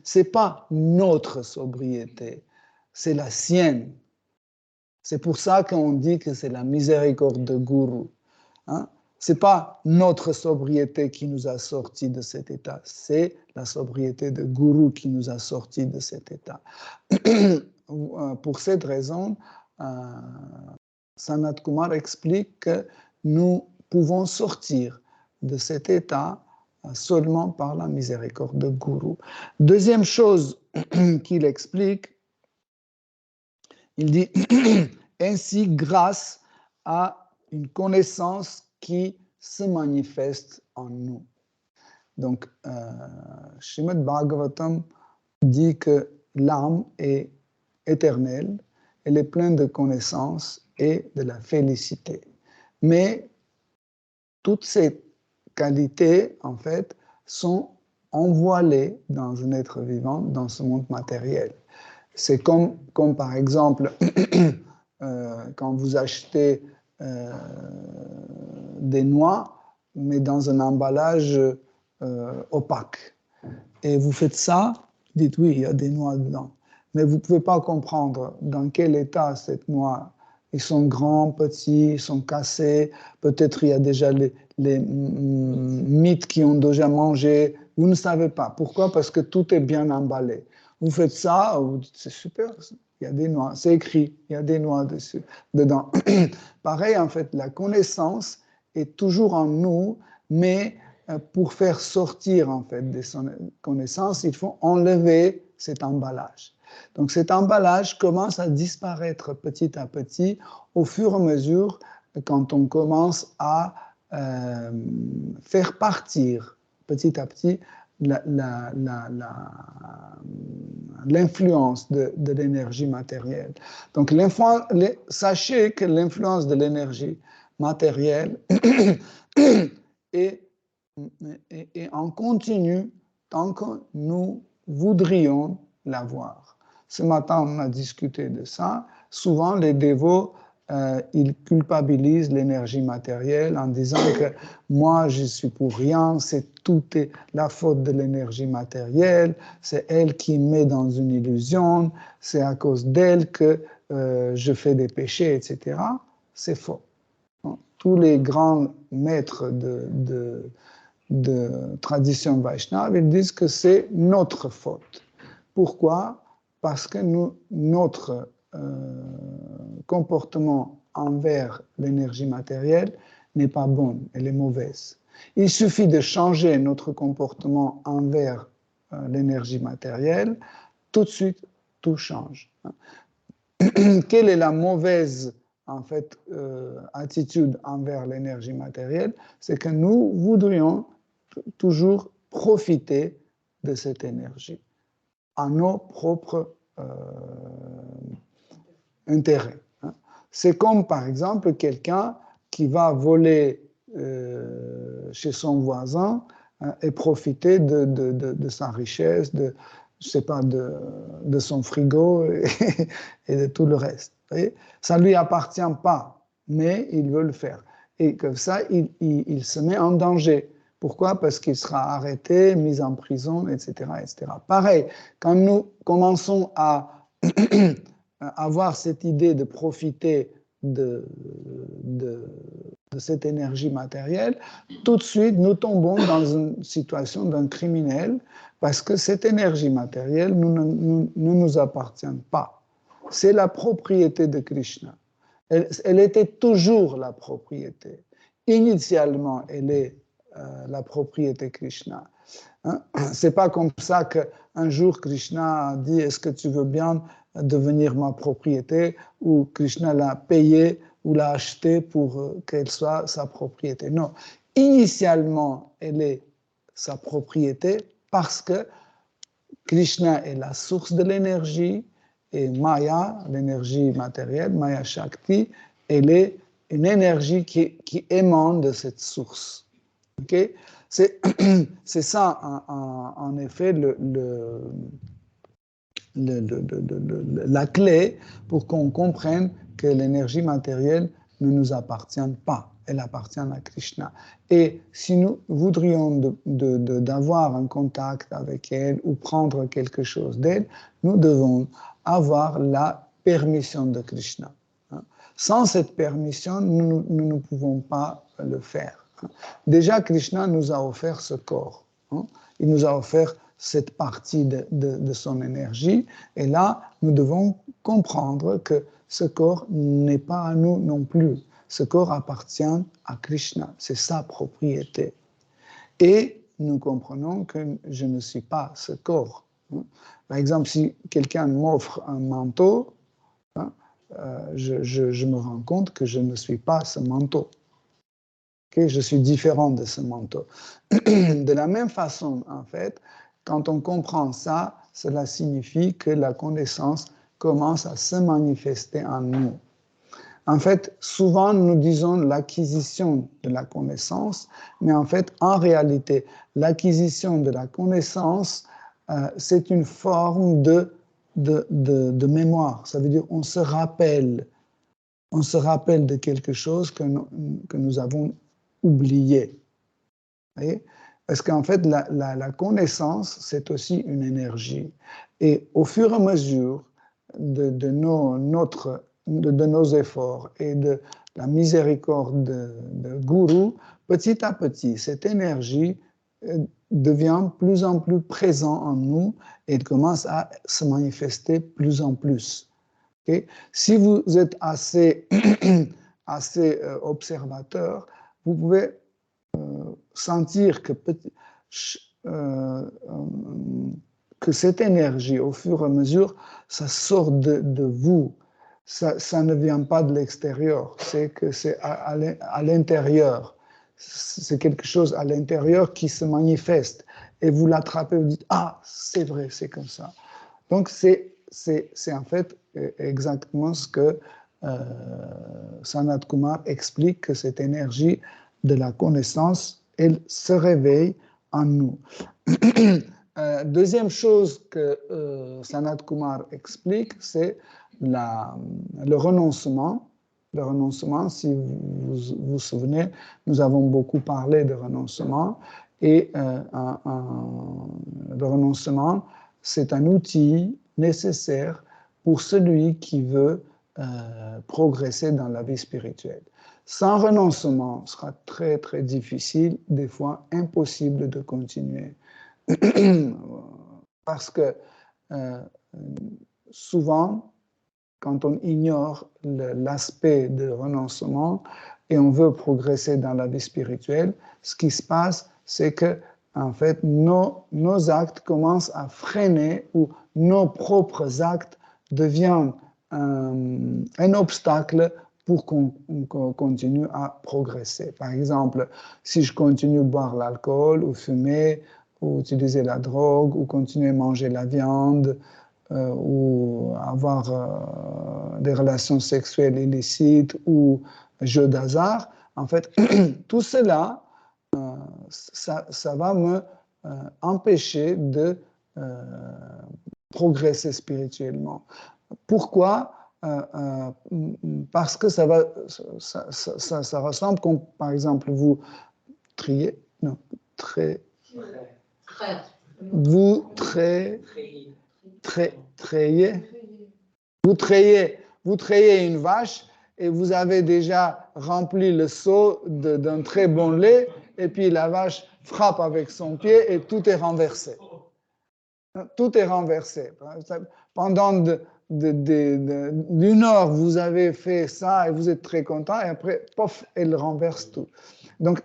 Ce n'est pas notre sobriété, c'est la sienne. C'est pour ça qu'on dit que c'est la miséricorde de Guru. Ce n'est pas notre sobriété qui nous a sortis de cet état, c'est la sobriété de Guru qui nous a sortis de cet état. Pour cette raison, Sanat Kumar explique que nous pouvons sortir de cet état seulement par la miséricorde de Guru. Deuxième chose qu'il explique, il dit ainsi grâce à une connaissance qui se manifeste en nous. Donc, Srimad Bhagavatam dit que l'âme est éternelle, elle est pleine de connaissances et de la félicité. Mais toutes ces qualités, en fait, sont envoilées dans un être vivant, dans ce monde matériel. C'est comme par exemple, quand vous achetez des noix, mais dans un emballage opaque. Et vous faites ça, vous dites oui, il y a des noix dedans. Mais vous ne pouvez pas comprendre dans quel état cette noix. Ils sont grands, petits, ils sont cassés. Peut-être il y a déjà les mythes qui ont déjà mangé. Vous ne savez pas. Pourquoi? Parce que tout est bien emballé. Vous faites ça, vous dites c'est super, il y a des noix. C'est écrit, il y a des noix dedans. Pareil, en fait, la connaissance est toujours en nous, mais pour faire sortir en fait de son connaissance, il faut enlever cet emballage. Donc cet emballage commence à disparaître petit à petit au fur et à mesure quand on commence à faire partir petit à petit l'influence de l'énergie matérielle. Donc sachez que l'influence de l'énergie matérielle est en continu tant que nous voudrions l'avoir. Ce matin, on a discuté de ça. Souvent, les dévots, ils culpabilisent l'énergie matérielle en disant que moi, je suis pour rien, tout est la faute de l'énergie matérielle, c'est elle qui me met dans une illusion, c'est à cause d'elle que je fais des péchés, etc. C'est faux. Tous les grands maîtres de tradition Vaishnava, ils disent que c'est notre faute. Pourquoi? Parce que notre comportement envers l'énergie matérielle n'est pas bon, elle est mauvaise. Il suffit de changer notre comportement envers l'énergie matérielle, tout de suite, tout change. Quelle est la mauvaise en fait, attitude envers l'énergie matérielle? C'est que nous voudrions toujours profiter de cette énergie à nos propres intérêts. C'est comme, par exemple, quelqu'un qui va voler chez son voisin et profiter de sa richesse, je sais pas, de son frigo et de tout le reste. Vous voyez? Ça ne lui appartient pas, mais il veut le faire. et comme ça, il se met en danger. Pourquoi? Parce qu'il sera arrêté, mis en prison, etc., etc. Pareil, quand nous commençons à avoir cette idée de profiter de cette énergie matérielle, tout de suite, nous tombons dans une situation d'un criminel parce que cette énergie matérielle ne nous appartient pas. C'est la propriété de Krishna. Elle était toujours la propriété. Initialement, elle est la propriété Krishna. Hein? C'est pas comme ça qu'un jour Krishna a dit est-ce que tu veux bien devenir ma propriété, ou Krishna l'a payé ou l'a acheté pour qu'elle soit sa propriété. Non. Initialement, elle est sa propriété parce que Krishna est la source de l'énergie et Maya, l'énergie matérielle, Maya Shakti, elle est une énergie qui émane de cette source. Okay? C'est ça, en effet, la clé pour qu'on comprenne que l'énergie matérielle ne nous appartient pas. Elle appartient à Krishna. Et si nous voudrions d'avoir un contact avec elle ou prendre quelque chose d'elle, nous devons avoir la permission de Krishna. Sans cette permission, nous ne pouvons pas le faire. Déjà, Krishna nous a offert ce corps. Il nous a offert cette partie de son énergie. Et là, nous devons comprendre que ce corps n'est pas à nous non plus. Ce corps appartient à Krishna. C'est sa propriété. Et nous comprenons que je ne suis pas ce corps. Par exemple, si quelqu'un m'offre un manteau, je me rends compte que je ne suis pas ce manteau. Okay? Je suis différent de ce manteau. De la même façon, en fait, quand on comprend ça, cela signifie que la connaissance commence à se manifester en nous. En fait, souvent, nous disons l'acquisition de la connaissance, mais en fait, en réalité, l'acquisition de la connaissance, c'est une forme de mémoire. Ça veut dire on se rappelle de quelque chose que nous avons oublié. Vous voyez? Parce qu'en fait, la connaissance, c'est aussi une énergie. Et au fur et à mesure de nos efforts et de la miséricorde de Guru, petit à petit, cette énergie devient plus en plus présente en nous et commence à se manifester plus en plus. Okay? Si vous êtes assez observateur, vous pouvez sentir que cette énergie, au fur et à mesure, ça sort de vous. Ça ne vient pas de l'extérieur, c'est que c'est à l'intérieur. C'est quelque chose à l'intérieur qui se manifeste. Et vous l'attrapez, vous dites, ah, c'est vrai, c'est comme ça. Donc, c'est en fait exactement ce que Sanat Kumar explique, que cette énergie de la connaissance, elle se réveille en nous. Deuxième chose que Sanat Kumar explique, c'est le renoncement. Le renoncement, si vous vous souvenez, nous avons beaucoup parlé de renoncement. Et le renoncement, c'est un outil nécessaire pour celui qui veut progresser dans la vie spirituelle. Sans renoncement, ce sera très, très difficile, des fois impossible de continuer. Parce que souvent, quand on ignore l'aspect de renoncement et on veut progresser dans la vie spirituelle, ce qui se passe, c'est que en fait, nos actes commencent à freiner, ou nos propres actes deviennent un obstacle pour qu'on continue à progresser. Par exemple, si je continue à boire l'alcool, ou fumer, ou utiliser la drogue, ou continuer à manger la viande, ou avoir des relations sexuelles illicites, ou jeux d'hasard, en fait, tout cela, ça va me empêcher de progresser spirituellement. Pourquoi? parce que ça ressemble comme, par exemple, vous triez, non, vous trayez une vache et vous avez déjà rempli le seau d'un très bon lait et puis la vache frappe avec son pied et tout est renversé. Tout est renversé. Pendant d'une heure, vous avez fait ça et vous êtes très content et après, pof, elle renverse tout. Donc,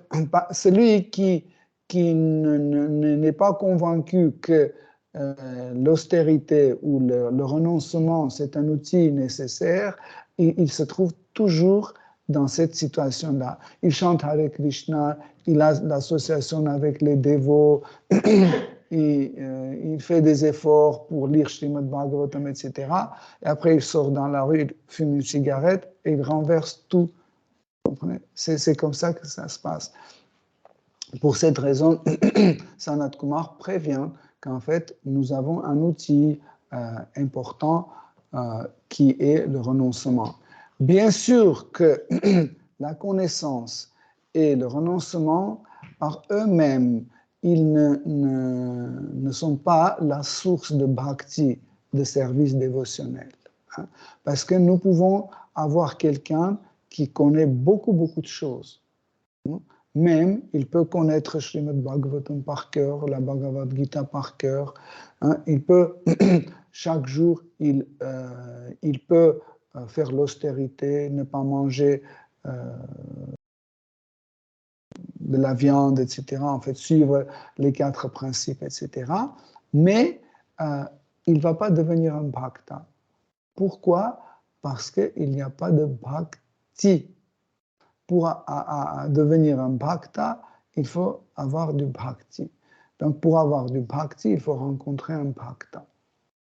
celui qui n'est pas convaincu que l'austérité ou le renoncement, c'est un outil nécessaire, il se trouve toujours dans cette situation-là. Il chante Hare Krishna, il a l'association avec les dévots, il fait des efforts pour lire Srimad Bhagavatam, etc. Et après, il sort dans la rue, il fume une cigarette et il renverse tout. C'est comme ça que ça se passe. Pour cette raison, Sanat Kumar prévient qu'en fait, nous avons un outil important qui est le renoncement. Bien sûr que la connaissance et le renoncement, par eux-mêmes, ils ne sont pas la source de bhakti, de service dévotionnel. Hein, parce que nous pouvons avoir quelqu'un qui connaît beaucoup de choses. Hein, même, il peut connaître Srimad Bhagavatam par cœur, la Bhagavad Gita par cœur. Hein, il peut, chaque jour, il peut faire l'austérité, ne pas manger de la viande, etc. En fait, suivre les 4 principes, etc. Mais il ne va pas devenir un bhakta. Pourquoi? Parce qu'il n'y a pas de bhakti. Pour devenir un bhakta, il faut avoir du bhakti. Donc, pour avoir du bhakti, il faut rencontrer un bhakta.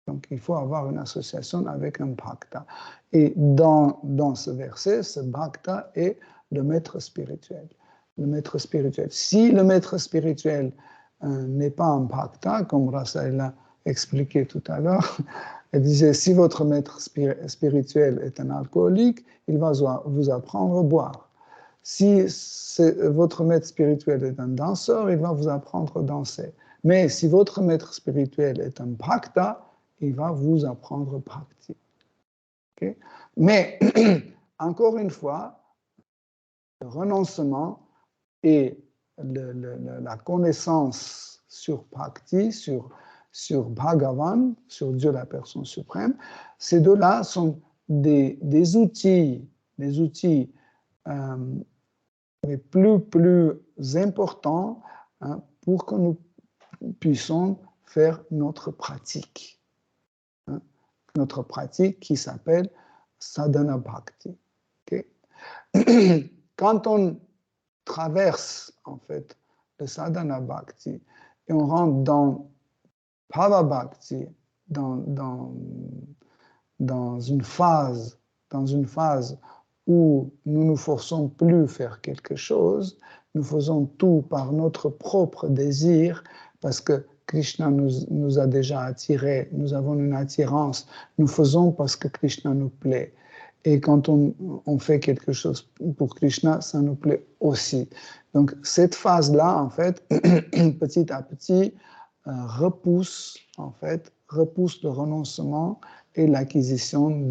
Donc, il faut avoir une association avec un bhakta. Et dans ce verset, ce bhakta est le maître spirituel. Le maître spirituel. Si le maître spirituel n'est pas un bhakta, comme Rasa l'a expliqué tout à l'heure, elle disait, si votre maître spirituel est un alcoolique, il va vous apprendre à boire. Si votre maître spirituel est un danseur, il va vous apprendre à danser. Mais si votre maître spirituel est un bhakta, il va vous apprendre bhakti. Okay? Mais, encore une fois, le renoncement et la connaissance sur bhakti, sur Bhagavan, sur Dieu la personne suprême, ces deux-là sont des outils les plus importants hein, pour que nous puissions faire notre pratique. Hein, notre pratique qui s'appelle Sadhana Bhakti. Okay? Quand on traverse en fait le Sadhana Bhakti et on rentre dans Bhava Bhakti, dans une phase où nous ne nous forçons plus à faire quelque chose, nous faisons tout par notre propre désir, parce que Krishna nous a déjà attirés, nous avons une attirance, nous faisons parce que Krishna nous plaît. Et quand on fait quelque chose pour Krishna, ça nous plaît aussi. Donc cette phase-là, en fait, petit à petit, repousse le renoncement et l'acquisition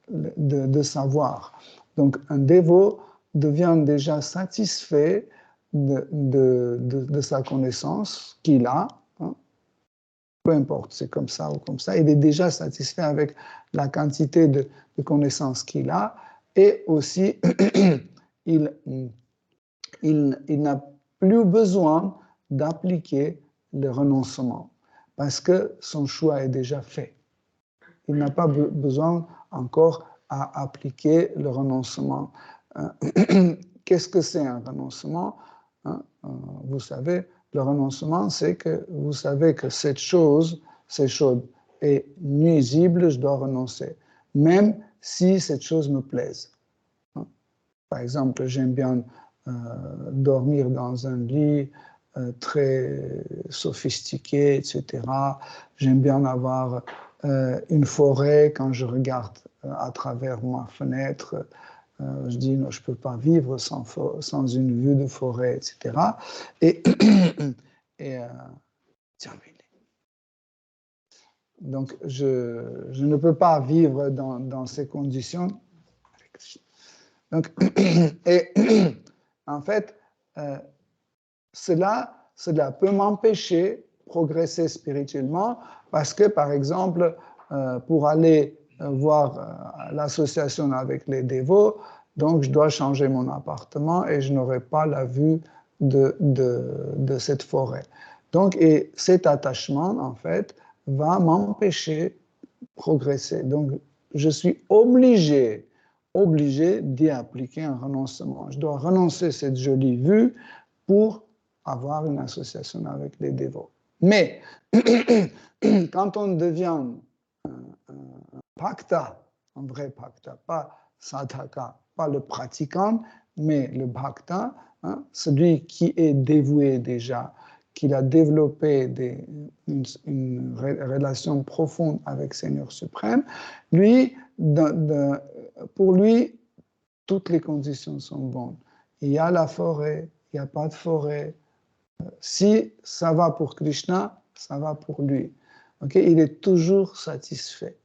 de savoir. Donc un dévot devient déjà satisfait de sa connaissance qu'il a, hein, peu importe, c'est comme ça ou comme ça, il est déjà satisfait avec la quantité de connaissances qu'il a, et aussi il n'a plus besoin d'appliquer le renoncement, parce que son choix est déjà fait. Il n'a pas besoin encore à appliquer le renoncement. Qu'est-ce que c'est un renoncement? Vous savez, le renoncement, c'est que vous savez que cette chose est nuisible, je dois renoncer, même si cette chose me plaise. Par exemple, j'aime bien dormir dans un lit très sophistiqué, etc. J'aime bien avoir une forêt, quand je regarde à travers ma fenêtre, je dis non, je ne peux pas vivre sans une vue de forêt, etc. Et, terminé. Donc, je ne peux pas vivre dans ces conditions. Donc, et en fait, cela peut m'empêcher de progresser spirituellement parce que, par exemple, pour aller voir l'association avec les dévots, donc je dois changer mon appartement et je n'aurai pas la vue de cette forêt. Donc, et cet attachement, en fait, va m'empêcher de progresser. Donc, je suis obligé d'y appliquer un renoncement. Je dois renoncer à cette jolie vue pour avoir une association avec les dévots. Mais quand on devient un bhakta, un vrai bhakta, pas sadhaka, pas le pratiquant, mais le bhakta, hein, celui qui est dévoué déjà, qui a développé une relation profonde avec Seigneur suprême, lui, pour lui, toutes les conditions sont bonnes. Il y a la forêt, il n'y a pas de forêt. Si ça va pour Krishna, ça va pour lui. Okay? Il est toujours satisfait.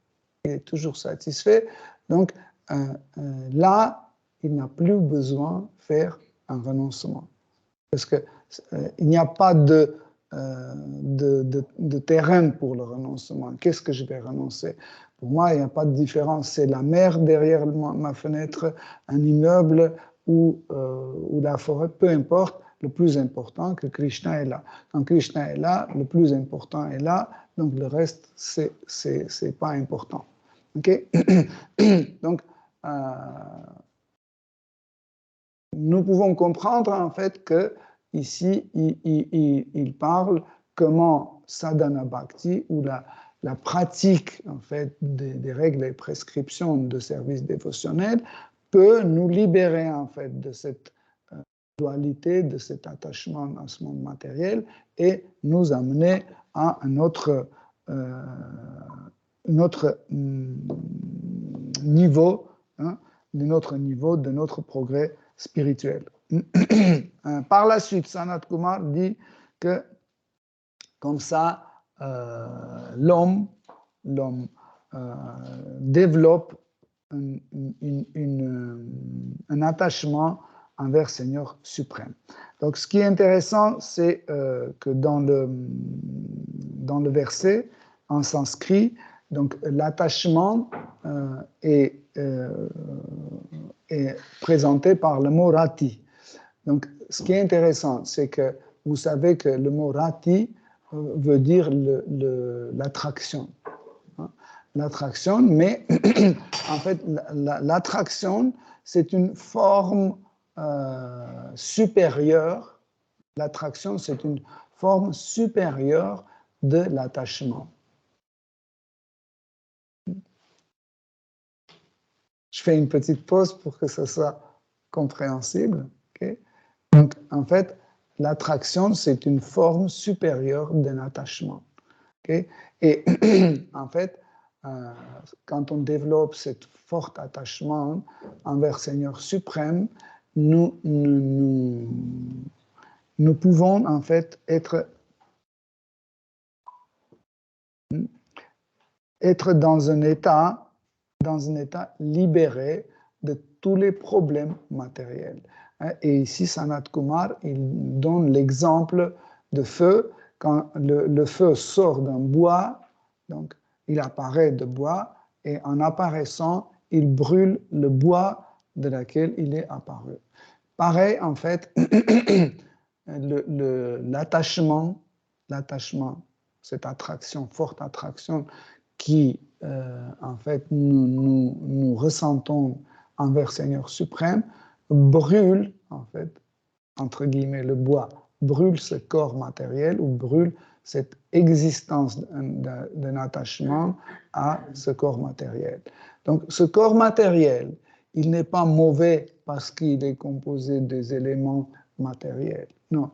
Il est toujours satisfait. Donc là, il n'a plus besoin de faire un renoncement. Parce qu'il n'y a pas de terrain pour le renoncement. Qu'est-ce que je vais renoncer? Pour moi, il n'y a pas de différence. C'est la mer derrière ma fenêtre, un immeuble ou la forêt, peu importe. Le plus important, que Krishna est là. Quand Krishna est là, le plus important est là, donc le reste, c'est pas important. Okay? Donc, nous pouvons comprendre en fait que ici, il parle comment sadhana bhakti ou la pratique en fait des règles et prescriptions de service dévotionnel peut nous libérer en fait de cette dualité, de cet attachement à ce monde matériel et nous amener à un autre niveau, hein, de notre progrès spirituel. Par la suite, Sanat Kumar dit que comme ça, l'homme développe un attachement envers Seigneur suprême. Donc, ce qui est intéressant, c'est que dans le verset, en sanskrit, donc l'attachement est présenté par le mot rati. Donc, ce qui est intéressant, c'est que vous savez que le mot rati veut dire l'attraction. L'attraction, mais en fait, l'attraction, c'est une forme supérieure. L'attraction, c'est une forme supérieure de l'attachement. Je fais une petite pause pour que ce soit compréhensible. Okay? Donc, en fait, l'attraction, c'est une forme supérieure d'un attachement. Okay? Et en fait, quand on développe cet fort attachement envers Seigneur suprême, nous pouvons en fait être dans un état libéré de tous les problèmes matériels. Et ici, Sanat Kumar, il donne l'exemple de feu. Quand le feu sort d'un bois, donc il apparaît de bois, et en apparaissant, il brûle le bois de laquelle il est apparu. Pareil, en fait, l'attachement, cette attraction, forte attraction qui, en fait, nous ressentons envers Seigneur suprême, brûle, en fait, entre guillemets, le bois, brûle ce corps matériel ou brûle cette existence d'un attachement à ce corps matériel. Donc, ce corps matériel, il n'est pas mauvais parce qu'il est composé des éléments matériels. Non,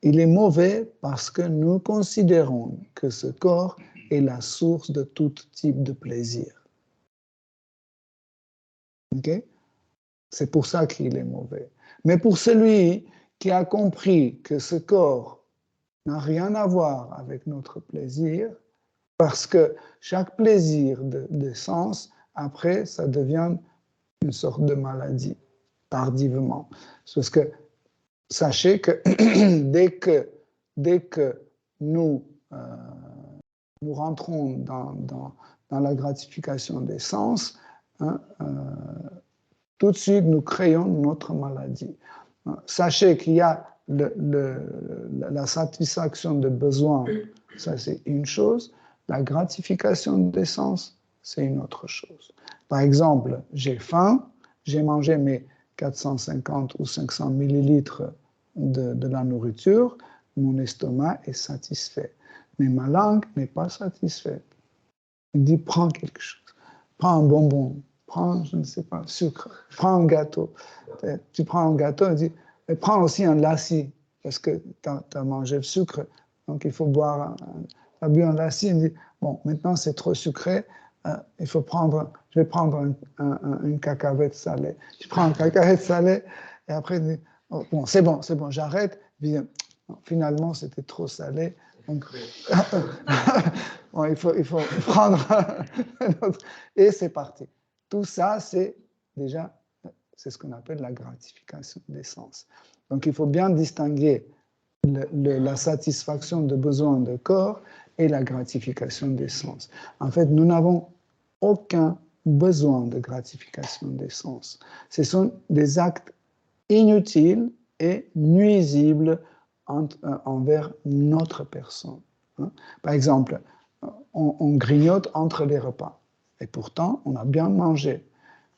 il est mauvais parce que nous considérons que ce corps est la source de tout type de plaisir. Okay? C'est pour ça qu'il est mauvais. Mais pour celui qui a compris que ce corps n'a rien à voir avec notre plaisir, parce que chaque plaisir de sens, après, ça devient une sorte de maladie, tardivement. Parce que sachez que dès que nous rentrons dans la gratification des sens, hein, tout de suite, nous créons notre maladie. Sachez qu'il y a la satisfaction de besoins, ça c'est une chose. La gratification des sens, c'est une autre chose. Par exemple, j'ai faim, j'ai mangé mes 450 ou 500 millilitres de la nourriture, mon estomac est satisfait. Mais ma langue n'est pas satisfaite. Il dit, prends quelque chose, prends un bonbon, prends, je ne sais pas, sucre, prends un gâteau. Tu prends un gâteau, il dit, mais prends aussi un lassi, parce que tu as mangé le sucre, donc il faut boire, tu as bu un lassi, il dit, bon, maintenant c'est trop sucré, il faut prendre, je vais prendre une cacahuète salée. Tu prends une cacahuète salée, et après, il dit, oh, bon, c'est bon, j'arrête. Finalement, c'était trop salé. Donc, bon, il faut prendre un autre. Et c'est parti. Tout ça, c'est déjà, c'est ce qu'on appelle la gratification des sens. Donc, il faut bien distinguer la satisfaction de besoins de corps et la gratification des sens. En fait, nous n'avons aucun besoin de gratification des sens. Ce sont des actes inutiles et nuisibles envers notre personne. Par exemple, on grignote entre les repas et pourtant on a bien mangé.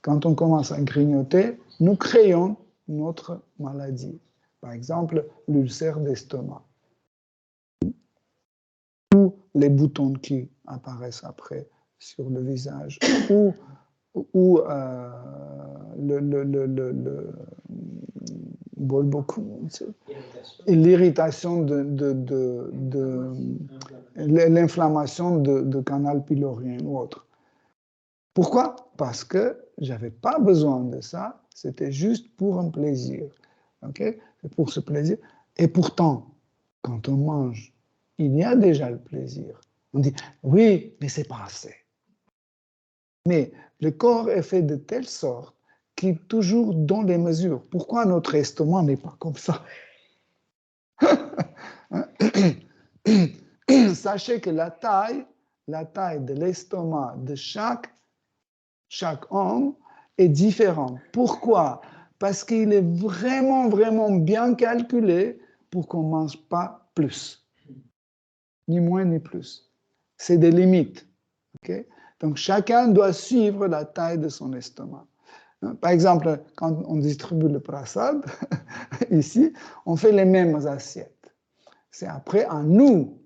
Quand on commence à grignoter, nous créons notre maladie. Par exemple, l'ulcère d'estomac ou les boutons qui apparaissent après sur le visage ou l'irritation l'inflammation de canal pylorien ou autre. Pourquoi? Parce que je n'avais pas besoin de ça, c'était juste pour un plaisir. Okay? C'est pour ce plaisir. Et pourtant, quand on mange, il y a déjà le plaisir. On dit, oui, mais c'est pas assez. Mais le corps est fait de telle sorte qu'il est toujours dans les mesures. Pourquoi notre estomac n'est pas comme ça? Sachez que la taille de l'estomac de chaque homme est différente. Pourquoi? Parce qu'il est vraiment, vraiment bien calculé pour qu'on ne mange pas plus. Ni moins ni plus. C'est des limites. Okay? Donc, chacun doit suivre la taille de son estomac. Par exemple, quand on distribue le prasad, ici, on fait les mêmes assiettes. C'est après à nous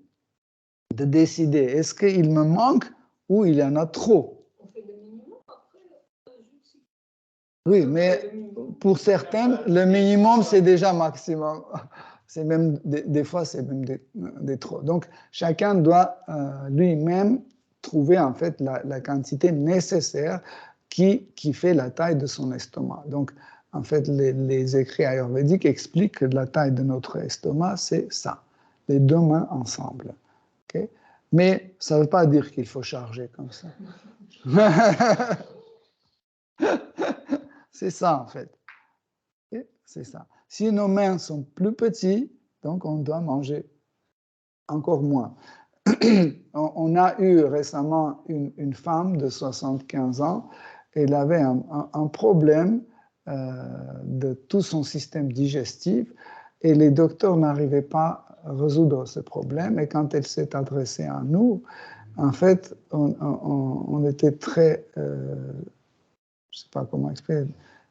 de décider, est-ce qu'il me manque ou il y en a trop. On fait le minimum après. Oui, mais pour certains, le minimum, c'est déjà maximum. C'est même, des fois, c'est même des trop. Donc, chacun doit lui-même trouver en fait la quantité nécessaire qui fait la taille de son estomac. Donc, en fait, les écrits ayurvédiques expliquent que la taille de notre estomac, c'est ça, les deux mains ensemble. Okay? Mais ça ne veut pas dire qu'il faut charger comme ça. C'est ça, en fait. Okay? C'est ça. Si nos mains sont plus petites, donc on doit manger encore moins. On a eu récemment une femme de 75 ans, elle avait un problème de tout son système digestif et les docteurs n'arrivaient pas à résoudre ce problème. Et quand elle s'est adressée à nous, en fait, on était très, je ne sais pas comment expliquer,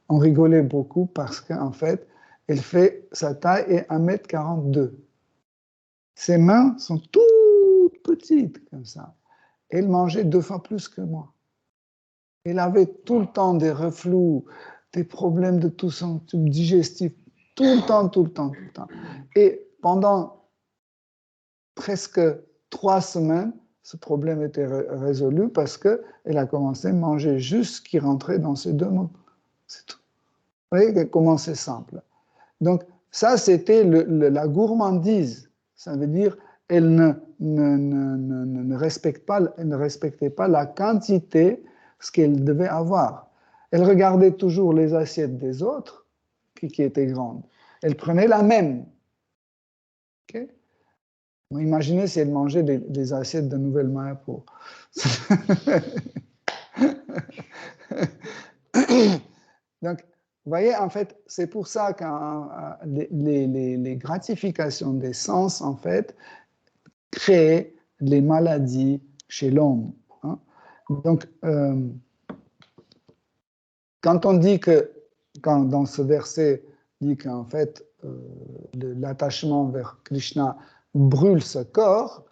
on rigolait beaucoup parce qu'en fait, elle fait, sa taille est 1m42. Ses mains sont toutes petites comme ça. Elle mangeait 2 fois plus que moi. Elle avait tout le temps des reflux, des problèmes de tout son tube digestif, tout le temps. Et pendant presque 3 semaines, ce problème était résolu parce qu'elle a commencé à manger juste ce qui rentrait dans ses 2 mains. C'est tout. Vous voyez comment c'est simple. Donc, ça, c'était la gourmandise. Ça veut dire elle ne respectait pas la quantité, ce qu'elle devait avoir. Elle regardait toujours les assiettes des autres, qui étaient grandes. Elle prenait la même. Okay? Imaginez si elle mangeait des assiettes de Nouvelle-Mayapur. Donc, vous voyez, en fait, c'est pour ça que les gratifications des sens, en fait, créent les maladies chez l'homme. Hein. Donc, quand on dit que, dans ce verset, dit qu'en fait, l'attachement vers Krishna brûle ce corps,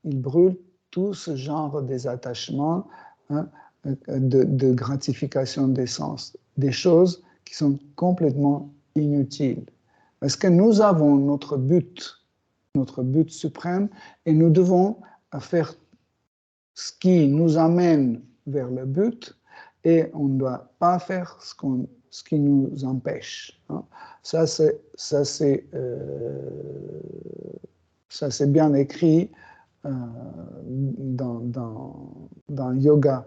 il brûle tout ce genre des attachements, hein, de gratification des sens, des choses qui sont complètement inutiles. Parce que nous avons notre but suprême, et nous devons faire ce qui nous amène vers le but, et on ne doit pas faire ce qui nous empêche. Hein. Ça, c'est bien écrit dans Yoga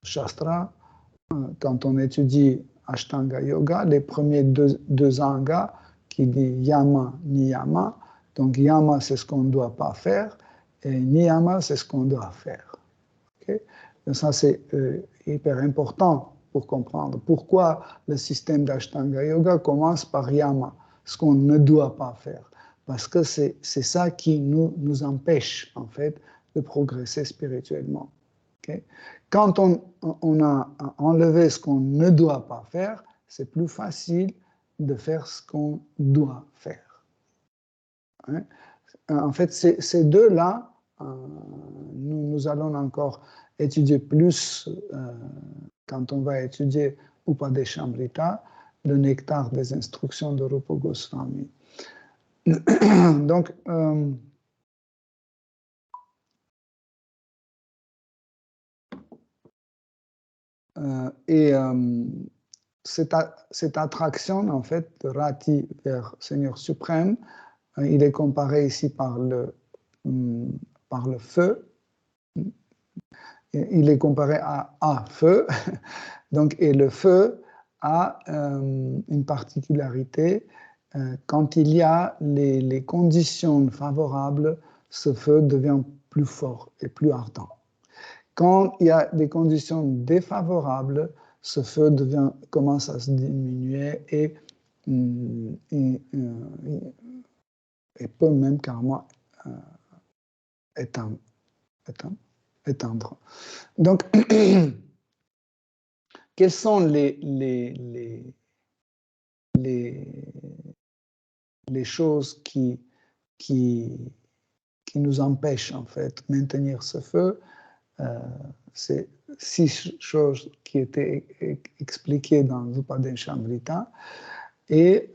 Shastra. Quand on étudie Ashtanga Yoga, les premiers deux angas qui disent Yama, Niyama. Donc Yama, c'est ce qu'on ne doit pas faire, et Niyama, c'est ce qu'on doit faire. Okay? Donc ça, c'est hyper important pour comprendre pourquoi le système d'Ashtanga Yoga commence par Yama, ce qu'on ne doit pas faire. Parce que c'est ça qui nous empêche, en fait, de progresser spirituellement. Okay? Quand on a enlevé ce qu'on ne doit pas faire, c'est plus facile de faire ce qu'on doit faire. Hein? En fait, ces deux-là, nous allons encore étudier plus quand on va étudier Upadeshamrita, le nectar des instructions de Rupa Goswami. Donc, cette attraction, en fait, de Rati vers Seigneur suprême, il est comparé ici par le feu. Il est comparé à feu. Donc, et le feu a une particularité. Quand il y a les conditions favorables, ce feu devient plus fort et plus ardent. Quand il y a des conditions défavorables, ce feu commence à se diminuer et peut même carrément éteindre. Donc, quelles sont les choses qui nous empêchent, en fait, de maintenir ce feu? C'est 6 choses qui étaient expliquées dans Upadeshamrita et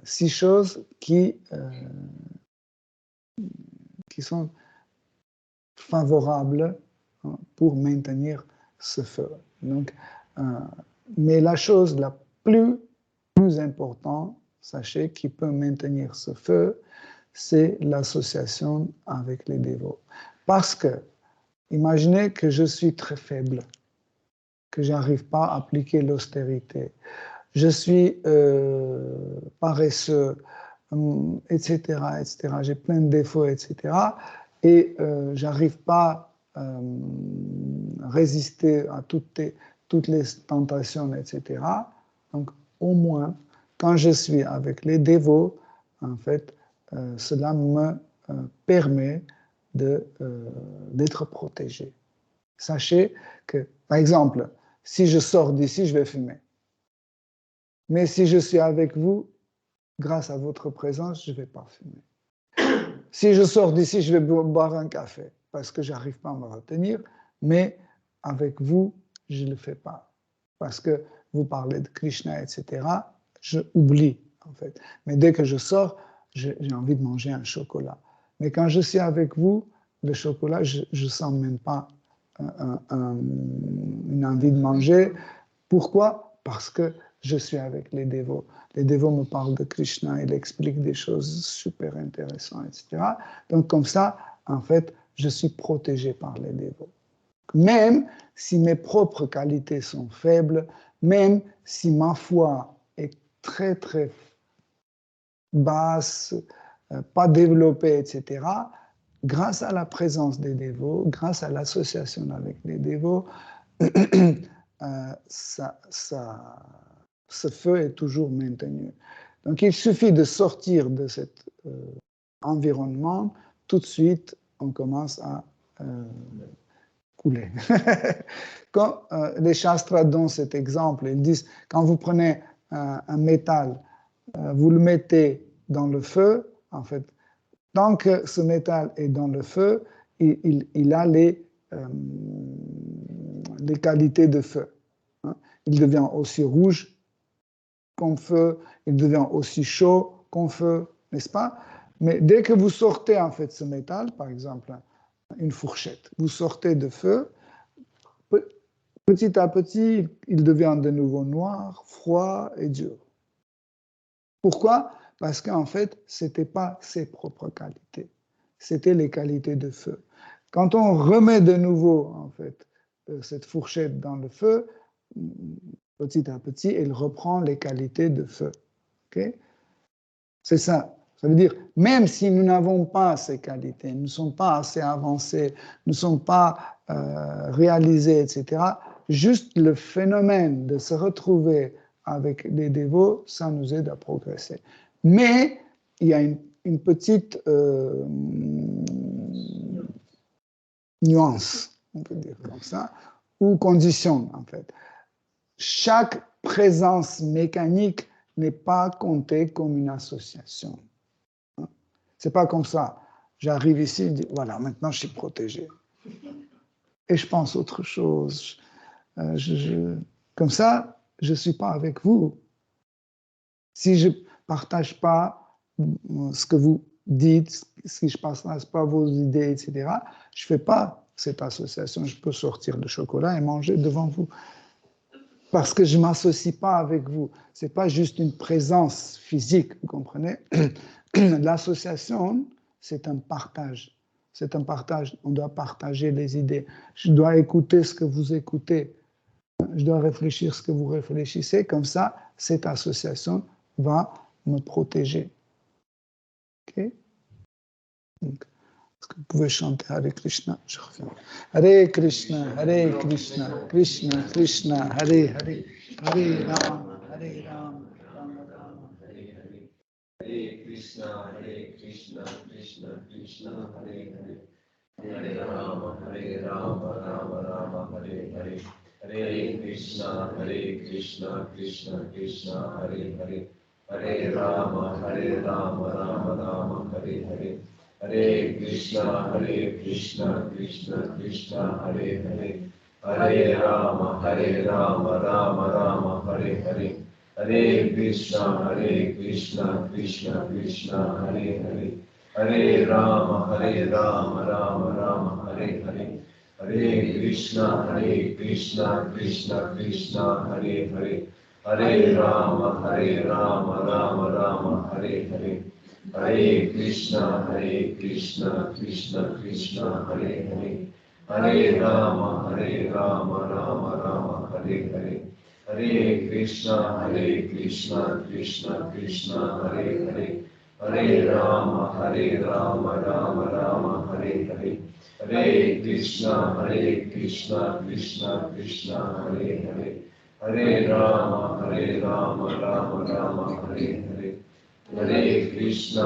6 choses qui sont favorables, hein, pour maintenir ce feu. Donc, mais la chose la plus importante, sachez, qui peut maintenir ce feu, c'est l'association avec les dévots. Parce que, imaginez que je suis très faible, que je n'arrive pas à appliquer l'austérité, je suis paresseux, etc., etc., j'ai plein de défauts, etc., et je n'arrive pas à résister à toutes les tentations, etc. Donc, au moins, quand je suis avec les dévots, en fait, cela me permet d'être protégé. Sachez que, par exemple, si je sors d'ici, je vais fumer. Mais si je suis avec vous, grâce à votre présence, je ne vais pas fumer. Si je sors d'ici, je vais boire un café parce que je n'arrive pas à me retenir, mais avec vous, je ne le fais pas. Parce que vous parlez de Krishna, etc., je oublie, en fait. Mais dès que je sors, j'ai envie de manger un chocolat. Mais quand je suis avec vous, le chocolat, je ne sens même pas une envie de manger. Pourquoi? Parce que je suis avec les dévots. Les dévots me parlent de Krishna, ils expliquent des choses super intéressantes, etc. Donc comme ça, en fait, je suis protégé par les dévots. Même si mes propres qualités sont faibles, même si ma foi est très, très basse, pas développée, etc., grâce à la présence des dévots, grâce à l'association avec les dévots, ce feu est toujours maintenu. Donc il suffit de sortir de cet environnement, tout de suite on commence à couler. Quand les Shastras donnent cet exemple, ils disent, quand vous prenez un métal, vous le mettez dans le feu, en fait, tant que ce métal est dans le feu, il a les qualités de feu. Hein. Il devient aussi rouge comme feu, il devient aussi chaud comme feu, n'est-ce pas? Mais dès que vous sortez en fait ce métal, par exemple une fourchette, vous sortez de feu, petit à petit, il devient de nouveau noir, froid et dur. Pourquoi? Parce qu'en fait, ce n'était pas ses propres qualités, c'était les qualités de feu. Quand on remet de nouveau en fait cette fourchette dans le feu, petit à petit, elle reprend les qualités de feu. Okay? C'est ça. Ça veut dire, même si nous n'avons pas ces qualités, nous ne sommes pas assez avancés, nous ne sommes pas réalisés, etc., juste le phénomène de se retrouver avec les dévots, ça nous aide à progresser. Mais il y a une petite nuance, on peut dire comme ça, ou condition en fait. Chaque présence mécanique n'est pas comptée comme une association. C'est pas comme ça. J'arrive ici et dis, voilà, maintenant je suis protégé. Et je pense autre chose. Comme ça, je ne suis pas avec vous. Si je ne partage pas ce que vous dites, si je ne partage pas vos idées, etc., je ne fais pas cette association. Je peux sortir le chocolat et manger devant vous. Parce que je ne m'associe pas avec vous. Ce n'est pas juste une présence physique, vous comprenez? L'association, c'est un partage. C'est un partage. On doit partager les idées. Je dois écouter ce que vous écoutez. Je dois réfléchir ce que vous réfléchissez. Comme ça, cette association va me protéger. OK? Donc, est-ce que vous pouvez chanter Hare Krishna? Je reviens. Hare Krishna, Krishna Krishna, Hare Hare, Hare Rama, Rama Rama, Hare Hare. Hare Krishna, Krishna Krishna, Hare Hare. Hare Rama, Rama Rama, Hare Hare. Hare Krishna, Krishna Krishna, Hare Hare. Hare Rama, Rama Rama, Hare Hare. Hare Krishna, Krishna Krishna, Hare Hare. Hare Rama, Rama Rama, Hare Hare. Hare Krishna, Krishna Krishna, Hare Hare. Hare Rama, Rama Rama, Hare Hare. Hare Krishna, Krishna Krishna, Hare Hare. Hare Rama, Rama Rama, Hare Hare. Hare Krishna, Krishna Krishna, Hare Hare. Hare Rama, Rama Rama, Hare Hare. Hare Krishna, Krishna Krishna, Hare Hare. Hare Rama, Rama Rama, Hare Hare. Hare Krishna, Krishna Krishna, Hare Hare. Hare Rama, Rama Rama, Hare Hare. Hare Krishna,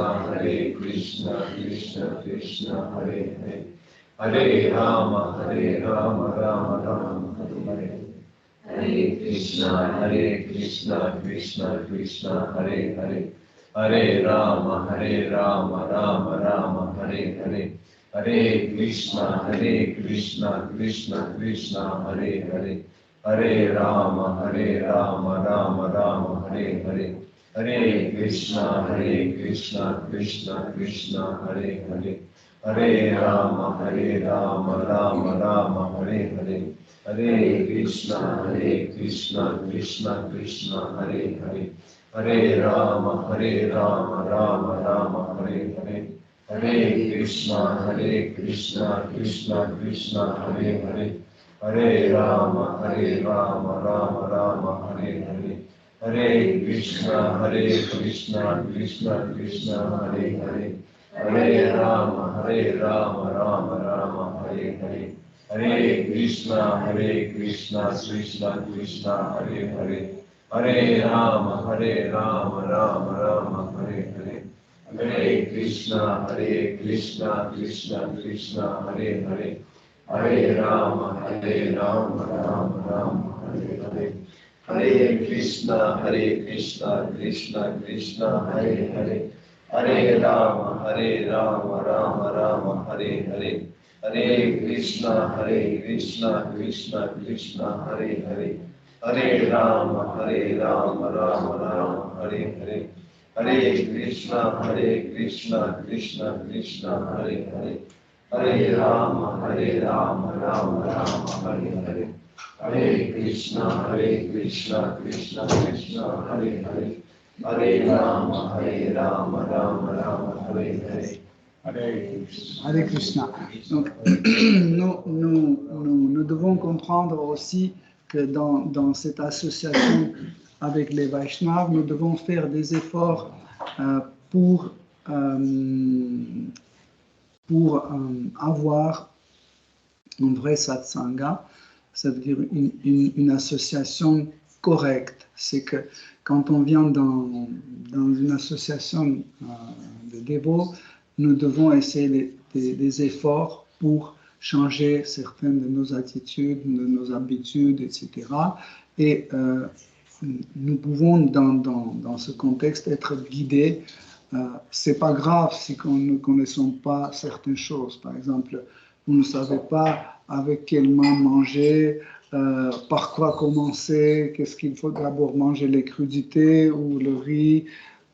Krishna, Hare Hare. Hare Rama, Rama Rama, Hare Hare. Hare Krishna, Krishna, Hare Hare. Hare Rama, Rama Rama, Hare Hare. Hare Krishna, Krishna Hare Hare. Hare Rama, Rama Rama, Hare Hare. Hare Krishna, Krishna Krishna, Hare Hare. Hare Rama, Rama Rama, Hare Hare. Hare Krishna, Krishna Krishna, Hare Hare. Hare Rama, Rama Rama, Hare Hare. Hare Krishna, Krishna Krishna, Hare Hare. Hare Rama, Rama Rama, Hare Hare. Hare Krishna, Krishna Krishna, Hare Hare. Hare Rama, Rama Rama, Hare Hare. Hare Krishna, Krishna Krishna, Hare Hare. Hare Rama, Rama Rama, Hare Hare. Hare Krishna, Krishna Krishna, Hare Hare. Hare Rama, Rama Rama, Hare Hare. Hare Krishna, Krishna Krishna, Hare Hare. Hare Rama, Rama Rama, Hare Hare. Hare Krishna, Krishna Krishna, Hare Hare. Hare Rama, Rama Rama, Hare Hare. Hare Krishna, Krishna Krishna, Hare Hare. Hare Rama, Rama Rama, Hare Hare. Hare Krishna, Krishna Krishna, Hare Hare. Hare Rama, Rama Rama, Hare Hare. Hare Krishna. Donc, nous devons comprendre aussi que dans cette association avec les Vaishnavas, nous devons faire des efforts pour avoir un vrai satsanga, ça veut dire une association correcte. C'est que quand on vient dans une association de dévots, nous devons essayer des efforts pour changer certaines de nos attitudes, de nos habitudes, etc. Et nous pouvons, dans ce contexte, être guidés. C'est pas grave si nous ne connaissons pas certaines choses. Par exemple, vous ne savez pas avec quelle main manger, par quoi commencer, qu'est-ce qu'il faut d'abord manger, les crudités ou le riz,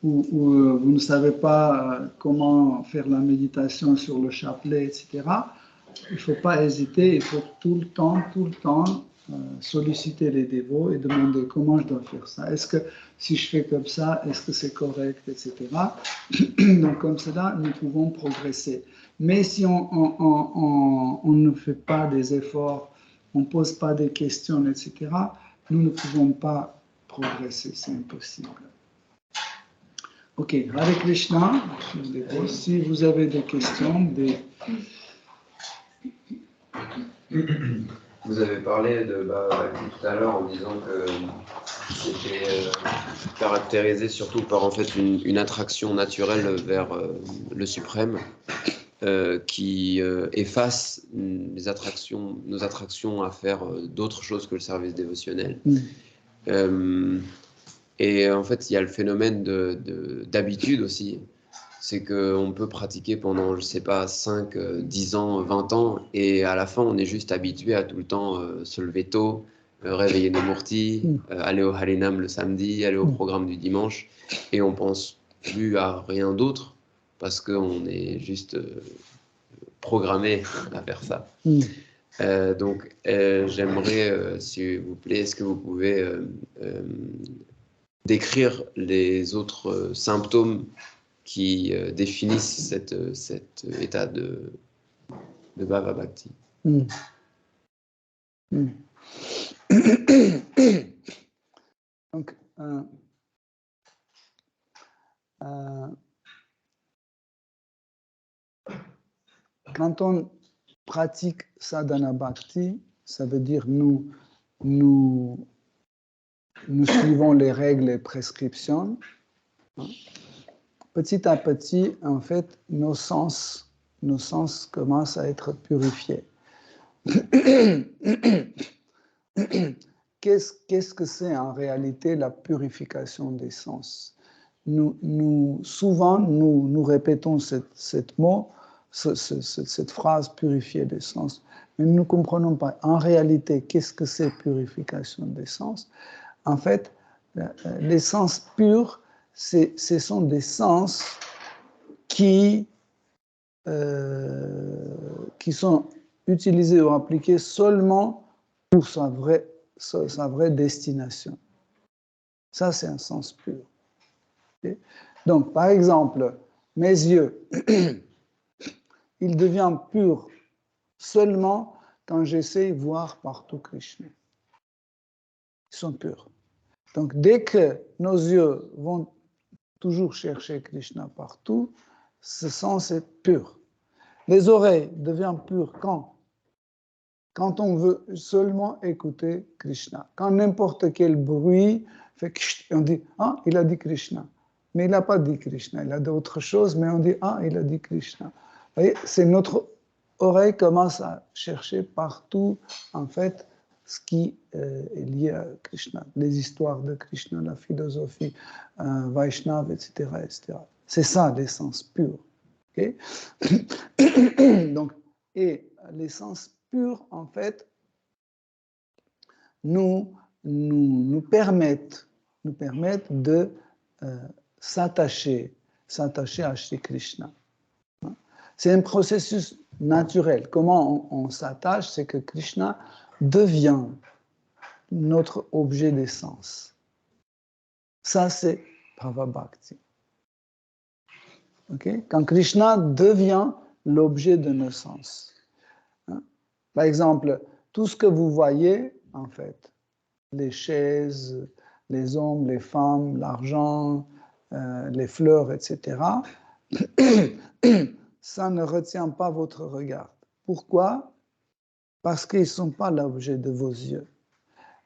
ou vous ne savez pas comment faire la méditation sur le chapelet, etc. Il ne faut pas hésiter, il faut tout le temps solliciter les dévots et demander comment je dois faire ça. Est-ce que si je fais comme ça, est-ce que c'est correct, etc. Donc comme cela, nous pouvons progresser. Mais si on ne fait pas des efforts, on ne pose pas des questions, etc., nous ne pouvons pas progresser, c'est impossible. Ok, Hare Krishna, si vous avez des questions, Vous avez parlé de Bhakti tout à l'heure en disant que c'était caractérisé surtout par en fait une attraction naturelle vers le suprême qui efface nos attractions à faire d'autres choses que le service dévotionnel. Et en fait, il y a le phénomène d'habitude aussi. C'est qu'on peut pratiquer pendant, je sais pas, 5, 10 ans, 20 ans, et à la fin, on est juste habitué à tout le temps se lever tôt, réveiller nos murtis, aller au Harinam le samedi, aller au programme du dimanche, et on pense plus à rien d'autre, parce qu'on est juste programmé à faire ça. Donc, j'aimerais, s'il vous plaît, est-ce que vous pouvez décrire les autres symptômes qui définissent cet état de Bhava Bhakti. Donc, quand on pratique sadhana bhakti, ça veut dire nous suivons les règles et prescriptions. Petit à petit, en fait, nos sens commencent à être purifiés. Qu'est-ce que c'est en réalité la purification des sens? Souvent, nous répétons cette phrase purifier des sens, mais nous ne comprenons pas. En réalité, qu'est-ce que c'est purification des sens? En fait, les sens purs, ce sont des sens qui sont utilisés ou appliqués seulement pour sa vraie destination. Ça, c'est un sens pur. Okay? Donc, par exemple, mes yeux, ils deviennent purs seulement quand j'essaie de voir partout Krishna. Ils sont purs. Donc, dès que nos yeux vont toujours chercher Krishna partout, ce sens est pur. Les oreilles deviennent pures quand on veut seulement écouter Krishna. Quand n'importe quel bruit fait on dit « Ah, il a dit Krishna ». Mais il n'a pas dit Krishna, il a dit autre chose, mais on dit « Ah, il a dit Krishna ». Vous voyez, c'est notre oreille commence à chercher partout, en fait, ce qui est lié à Krishna, les histoires de Krishna, la philosophie, Vaishnava, etc., etc. C'est ça l'essence pure. Okay? Donc, et l'essence pure, en fait, nous permettent de s'attacher à Shri Krishna. C'est un processus naturel. Comment on s'attache? C'est que Krishna devient notre objet d'essence. Ça, c'est Bhava Bhakti. Okay? Quand Krishna devient l'objet de nos sens. Par exemple, tout ce que vous voyez, en fait, les chaises, les hommes, les femmes, l'argent, les fleurs, etc., ça ne retient pas votre regard. Pourquoi? Parce qu'ils ne sont pas l'objet de vos yeux.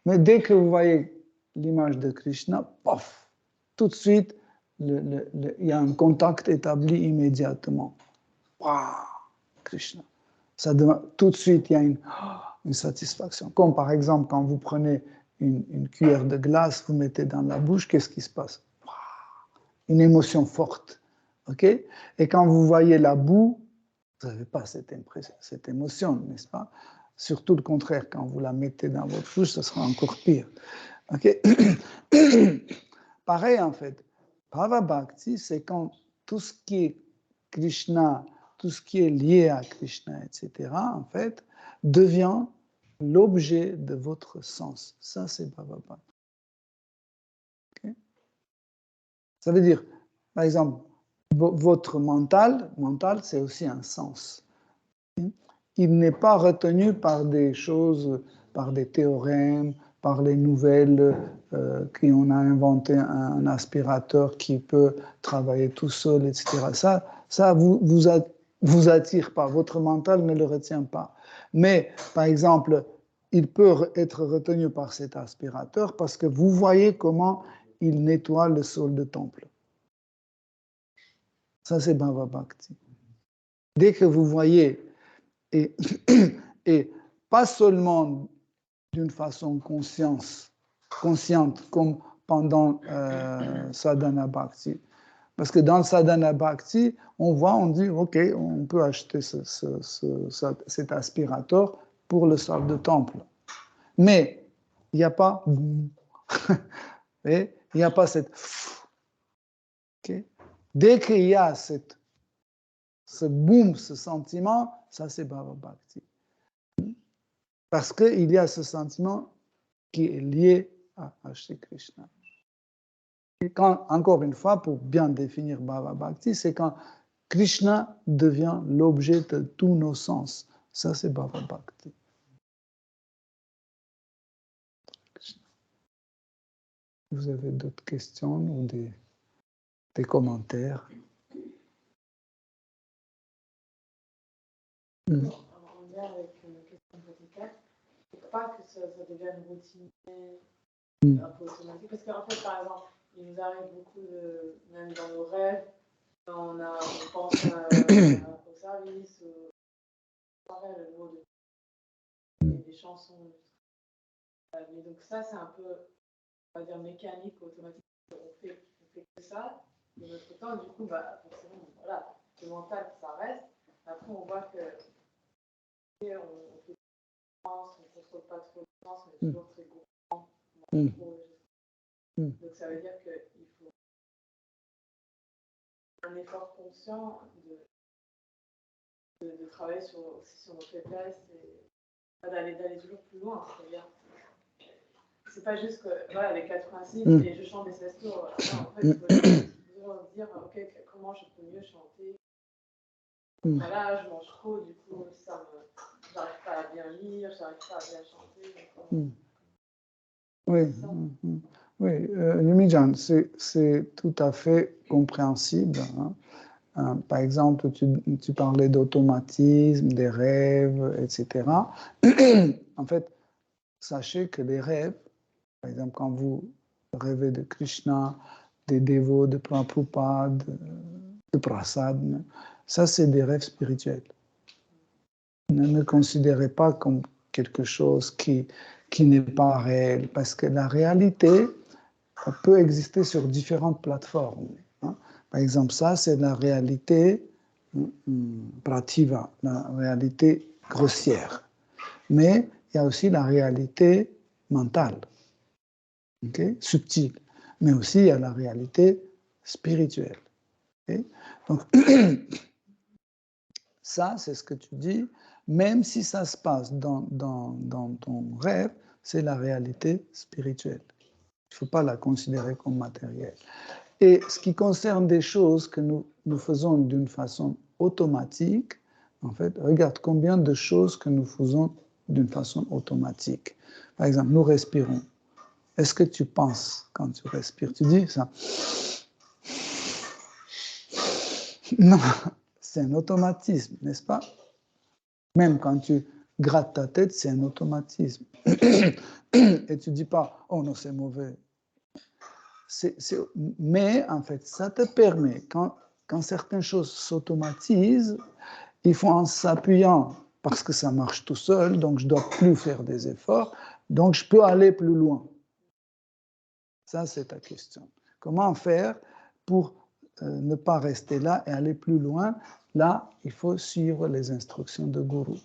Mais dès que vous voyez l'image de Krishna, pof, tout de suite, il y a un contact établi immédiatement. Waouh, Krishna. Ça demande, tout de suite, il y a une satisfaction. Comme par exemple, quand vous prenez une cuillère de glace, vous mettez dans la bouche, qu'est-ce qui se passe? Waouh, une émotion forte. Okay? Et quand vous voyez la boue, vous n'avez pas cette émotion, n'est-ce pas? Surtout le contraire, quand vous la mettez dans votre bouche, ce sera encore pire. Okay? Pareil, en fait. Bhava Bhakti, c'est quand tout ce qui est Krishna, tout ce qui est lié à Krishna, etc., en fait, devient l'objet de votre sens. Ça, c'est Bhava Bhakti. Okay? Ça veut dire, par exemple, votre mental, c'est aussi un sens. Il n'est pas retenu par des choses, par des théorèmes, par les nouvelles qu'on a inventé un aspirateur qui peut travailler tout seul, etc. Ça vous attire pas, votre mental ne le retient pas. Mais, par exemple, il peut être retenu par cet aspirateur parce que vous voyez comment il nettoie le sol de temple. Ça, c'est Bhava Bhakti. Dès que vous voyez, et pas seulement d'une façon consciente, comme pendant Sadhana Bhakti. Parce que dans Sadhana Bhakti, on dit, OK, on peut acheter cet aspirateur pour le salle de temple. Mais il n'y a pas... il n'y a pas cette... Okay? Dès qu'il y a ce boom, ce sentiment, ça c'est Bhava Bhakti. Parce qu'il y a ce sentiment qui est lié à Shri Krishna. Et quand, encore une fois, pour bien définir Bhava Bhakti, c'est quand Krishna devient l'objet de tous nos sens. Ça, c'est Bhava Bhakti. Vous avez d'autres questions ou des commentaires? En lien avec une question pratique, il ne faut pas que ça devienne routinier, un peu automatique. Parce qu'en fait, par exemple, il nous arrive beaucoup, même dans nos rêves, quand on pense au service, le mot des chansons. Mais donc ça, c'est un peu, on va dire, mécanique, automatique. On fait que ça. De notre temps, du coup, forcément, voilà, le mental, ça reste. Après, on voit que on fait on ne contrôle pas trop le sens, on est toujours très gourmand. Donc ça veut dire qu'il faut un effort conscient de travailler aussi sur nos faiblesses et d'aller toujours plus loin. C'est-à-dire, c'est pas juste que, voilà, avec 86 et je chante des cestos. Non, en fait, il faut toujours se dire, ok, comment je peux mieux chanter. Voilà, je mange trop, du coup, j'arrive pas à bien lire, j'arrive pas à bien chanter. Oui, oui, Yumijan, c'est tout à fait compréhensible. Hein. Par exemple, tu parlais d'automatisme, des rêves, etc. En fait, sachez que les rêves, par exemple, quand vous rêvez de Krishna, des dévots de Prabhupada, de Prasad, ça, c'est des rêves spirituels. Ne considérez pas comme quelque chose qui n'est pas réel, parce que la réalité peut exister sur différentes plateformes. Hein. Par exemple, ça, c'est la réalité prativa, la réalité grossière. Mais il y a aussi la réalité mentale, okay? Subtile. Mais aussi, il y a la réalité spirituelle. Okay? Donc, ça, c'est ce que tu dis, même si ça se passe dans ton rêve, c'est la réalité spirituelle. Il ne faut pas la considérer comme matérielle. Et ce qui concerne des choses que nous faisons d'une façon automatique, en fait, regarde combien de choses que nous faisons d'une façon automatique. Par exemple, nous respirons. Est-ce que tu penses quand tu respires? Tu dis ça? Non, c'est un automatisme, n'est-ce pas? Même quand tu grattes ta tête, c'est un automatisme. Et tu ne dis pas, oh non, c'est mauvais. Mais en fait, ça te permet, quand certaines choses s'automatisent, il faut en s'appuyant, parce que ça marche tout seul, donc je ne dois plus faire des efforts, donc je peux aller plus loin. Ça, c'est ta question. Comment faire pour ne pas rester là et aller plus loin? Là, il faut suivre les instructions de Guru.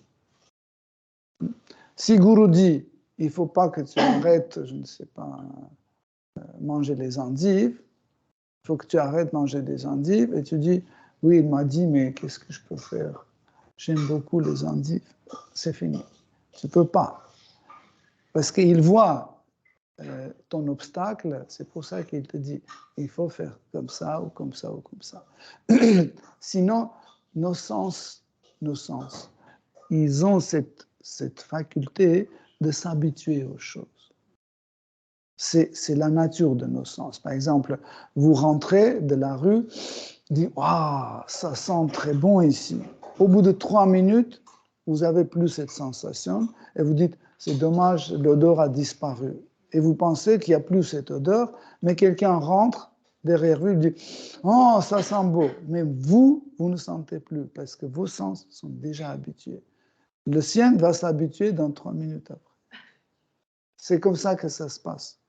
Si Guru dit, il ne faut pas que tu arrêtes, je ne sais pas, manger les endives, il faut que tu arrêtes de manger des endives, et tu dis, oui, il m'a dit, mais qu'est-ce que je peux faire? J'aime beaucoup les endives. C'est fini. Tu ne peux pas. Parce qu'il voit ton obstacle, c'est pour ça qu'il te dit, il faut faire comme ça, ou comme ça, ou comme ça. Sinon, nos sens, ils ont cette faculté de s'habituer aux choses. C'est la nature de nos sens. Par exemple, vous rentrez de la rue, dites « Waouh, ça sent très bon ici ». Au bout de 3 minutes, vous n'avez plus cette sensation et vous dites « C'est dommage, l'odeur a disparu ». Et vous pensez qu'il n'y a plus cette odeur, mais quelqu'un rentre derrière vous et dit « Oh, ça sent beau ». Mais vous ne sentez plus parce que vos sens sont déjà habitués. Le sien va s'habituer dans 3 minutes après. C'est comme ça que ça se passe.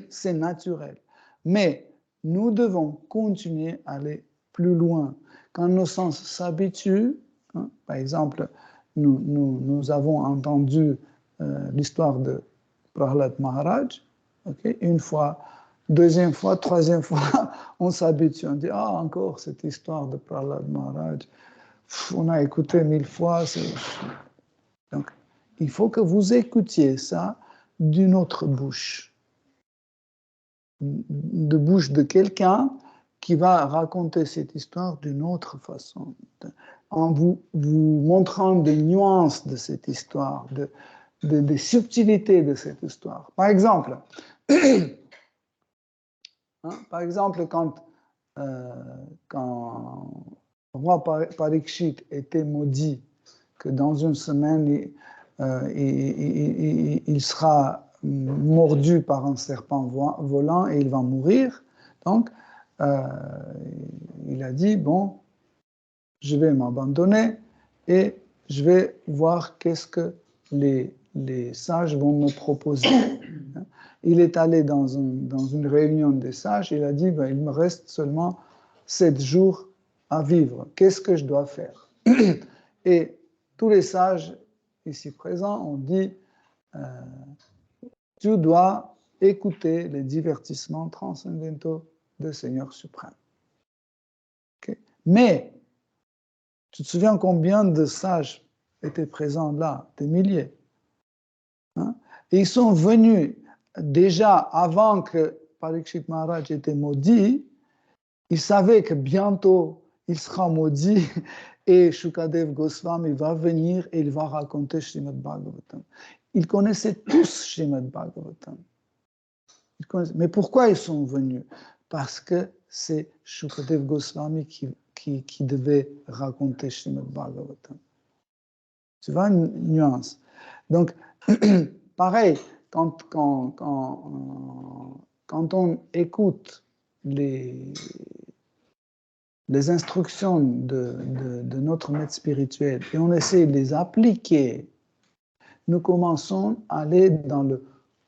C'est naturel. Mais nous devons continuer à aller plus loin. Quand nos sens s'habituent, hein, par exemple, nous avons entendu l'histoire de Prahlad Maharaj, okay? Une fois, deuxième fois, troisième fois, on s'habitue, on dit « Ah, encore cette histoire de Prahlad Maharaj, on a écouté 1000 fois. » Donc, il faut que vous écoutiez ça d'une autre bouche. De bouche de quelqu'un qui va raconter cette histoire d'une autre façon, en vous montrant des nuances de cette histoire, des subtilités de cette histoire. Par exemple, quand le roi Parikshit était maudit, que dans une semaine, il sera mordu par un serpent volant et il va mourir. Donc, il a dit, bon, je vais m'abandonner et je vais voir qu'est-ce que les sages vont me proposer. Il est allé dans une réunion des sages, il a dit, ben, il me reste seulement 7 jours à vivre. Qu'est-ce que je dois faire? Et tous les sages ici présents ont dit, tu dois écouter les divertissements transcendantaux du Seigneur suprême. Mais, tu te souviens combien de sages étaient présents là? Des milliers. Hein? Et ils sont venus déjà avant que Parikshit Maharaj était maudit. Ils savaient que bientôt il sera maudit et Shukadev Goswami va venir et il va raconter Srimad Bhagavatam. Ils connaissaient tous Srimad Bhagavatam. Mais pourquoi ils sont venus? Parce que c'est Shukadev Goswami qui devait raconter Srimad Bhagavatam. Tu vois une nuance. Donc, pareil, quand on écoute les instructions de notre maître spirituel et on essaie de les appliquer, nous commençons à aller dans la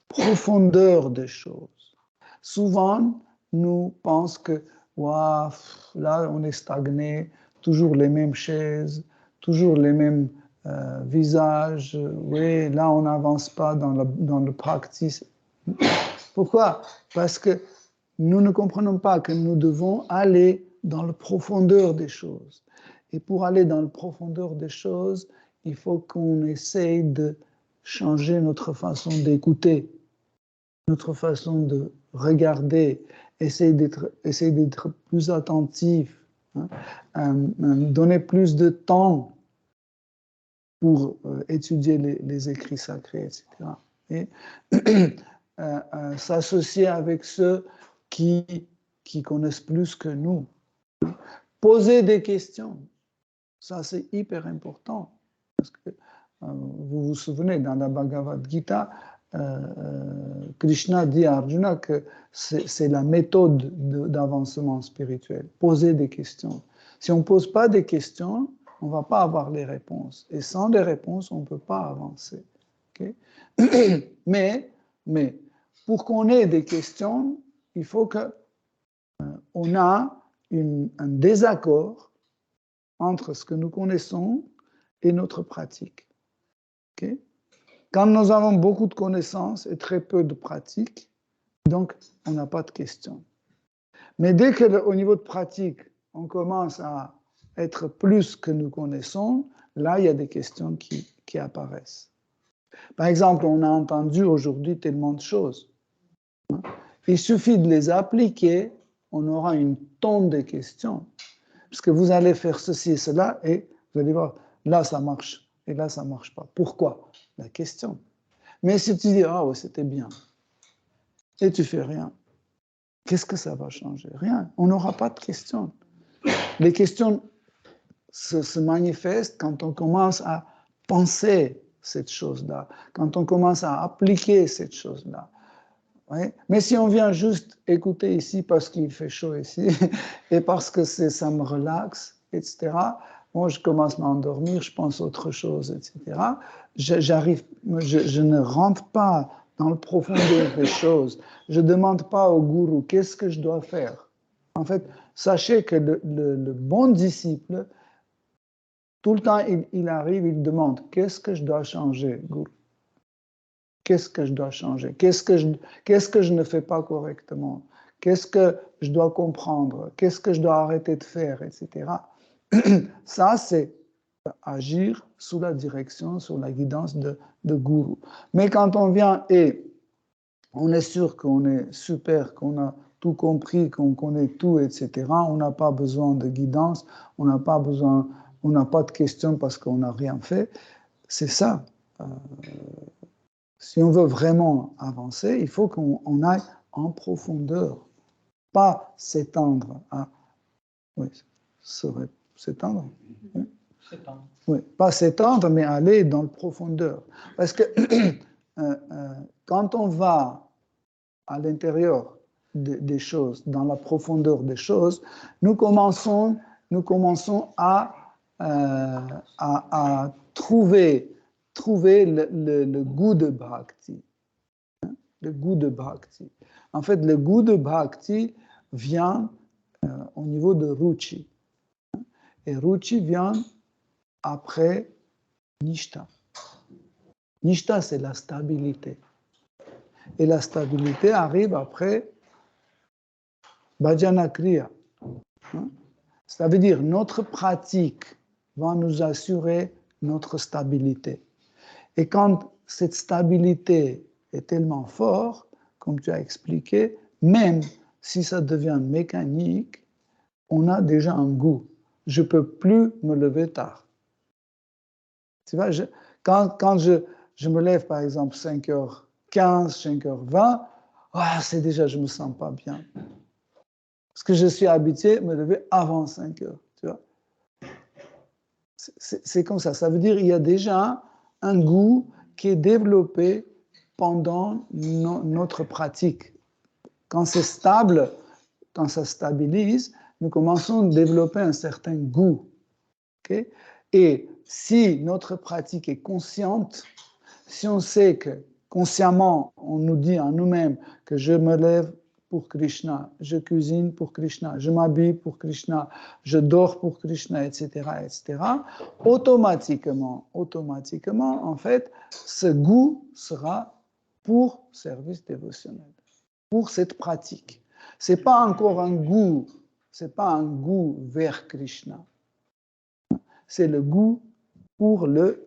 profondeur des choses. Souvent, nous pensons que wow, là, on est stagné, toujours les mêmes chaises, toujours les mêmes visages, oui, là, on n'avance pas dans le practice. Pourquoi? Parce que nous ne comprenons pas que nous devons aller dans la profondeur des choses. Et pour aller dans la profondeur des choses, il faut qu'on essaye de changer notre façon d'écouter, notre façon de regarder, essayer d'être plus attentif, hein, donner plus de temps pour étudier les écrits sacrés, etc. Et s'associer avec ceux qui connaissent plus que nous. Poser des questions, ça c'est hyper important. Parce que vous vous souvenez, dans la Bhagavad Gita, Krishna dit à Arjuna que c'est la méthode d'avancement spirituel. Poser des questions. Si on ne pose pas des questions, on ne va pas avoir les réponses. Et sans les réponses, on ne peut pas avancer. Okay? Mais, pour qu'on ait des questions, il faut qu'on a un désaccord entre ce que nous connaissons et notre pratique. Okay? Quand nous avons beaucoup de connaissances et très peu de pratique, donc on n'a pas de questions. Mais dès qu'au niveau de pratique, on commence à être plus que nous connaissons, là, il y a des questions qui apparaissent. Par exemple, on a entendu aujourd'hui tellement de choses. Il suffit de les appliquer, on aura une tonne de questions. Parce que vous allez faire ceci et cela, et vous allez voir, là ça marche, et là ça ne marche pas. Pourquoi? La question. Mais si tu dis, ah oui, c'était bien, et tu ne fais rien, qu'est-ce que ça va changer? Rien. On n'aura pas de questions. Les questions se manifestent quand on commence à penser cette chose-là, quand on commence à appliquer cette chose-là. Oui? Mais si on vient juste écouter ici parce qu'il fait chaud ici, et parce que ça me relaxe, etc., moi je commence à m'endormir, je pense à autre chose, etc., je ne rentre pas dans le profondeur des choses. Je ne demande pas au gourou qu'est-ce que je dois faire. En fait, sachez que le bon disciple, tout le temps, il arrive, il demande qu'est-ce que je dois changer, gourou? Qu'est-ce que je dois changer? Qu'est-ce que je ne fais pas correctement? Qu'est-ce que je dois comprendre? Qu'est-ce que je dois arrêter de faire, etc. Ça, c'est agir sous la direction, sous la guidance de gourou. Mais quand on vient et on est sûr qu'on est super, qu'on a tout compris, qu'on connaît tout, etc., on n'a pas besoin de guidance, on n'a pas de questions parce qu'on n'a rien fait. C'est ça. Si on veut vraiment avancer, il faut qu'on aille en profondeur, pas s'étendre à... Oui, s'étendre. Oui. Oui, pas s'étendre, mais aller dans la profondeur. Parce que quand on va à l'intérieur des choses, dans la profondeur des choses, nous commençons à trouver le goût de bhakti. Le goût de bhakti. En fait, le goût de bhakti vient au niveau de ruchi. Et ruchi vient après nishta. Nishta, c'est la stabilité. Et la stabilité arrive après bhajana kriya. Ça veut dire notre pratique va nous assurer notre stabilité. Et quand cette stabilité est tellement forte, comme tu as expliqué, même si ça devient mécanique, on a déjà un goût. Je ne peux plus me lever tard. Tu vois, quand je me lève, par exemple, 5h15, 5h20, c'est déjà, je ne me sens pas bien. Parce que je suis habitué à me lever avant 5h. Tu vois. C'est comme ça. Ça veut dire qu'il y a déjà un goût qui est développé pendant notre pratique. Quand c'est stable, quand ça stabilise, nous commençons à développer un certain goût. Okay? Et si notre pratique est consciente, si on sait que consciemment, on nous dit à nous-mêmes que je me lève pour Krishna, je cuisine pour Krishna, je m'habille pour Krishna, je dors pour Krishna, etc., etc., automatiquement, en fait, ce goût sera pour service dévotionnel, pour cette pratique. C'est pas encore un goût, c'est pas un goût vers Krishna. C'est le goût pour le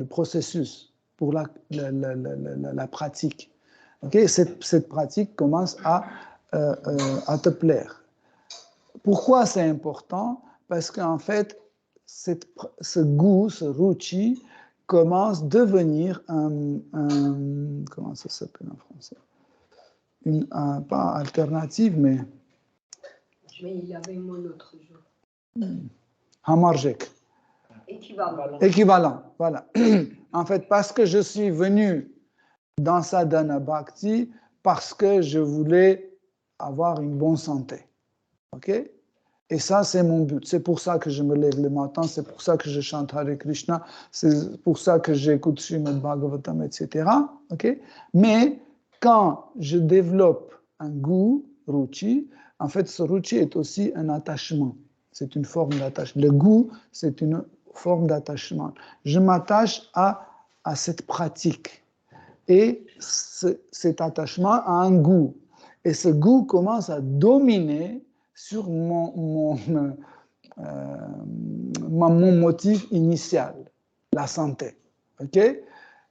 processus, pour la pratique. Okay? Cette pratique commence à te plaire. Pourquoi c'est important? Parce qu'en fait, ce goût, ce ruchi, commence à devenir comment ça s'appelle en français? Pas alternative, mais... Mais il y avait un mot l'autre jour. Hamarjek. Équivalent, voilà. En fait, parce que je suis venu dans Sadhana Bhakti, parce que je voulais avoir une bonne santé. OK? Et ça, c'est mon but. C'est pour ça que je me lève le matin, c'est pour ça que je chante Hare Krishna, c'est pour ça que j'écoute Srimad Bhagavatam, etc. OK? Mais quand je développe un goût, ruchi, en fait, ce ruchi est aussi un attachement. C'est une forme d'attachement. Le goût, c'est une forme d'attachement. Je m'attache à cette pratique. Et cet attachement a un goût. Et ce goût commence à dominer sur mon motif initial, la santé. OK?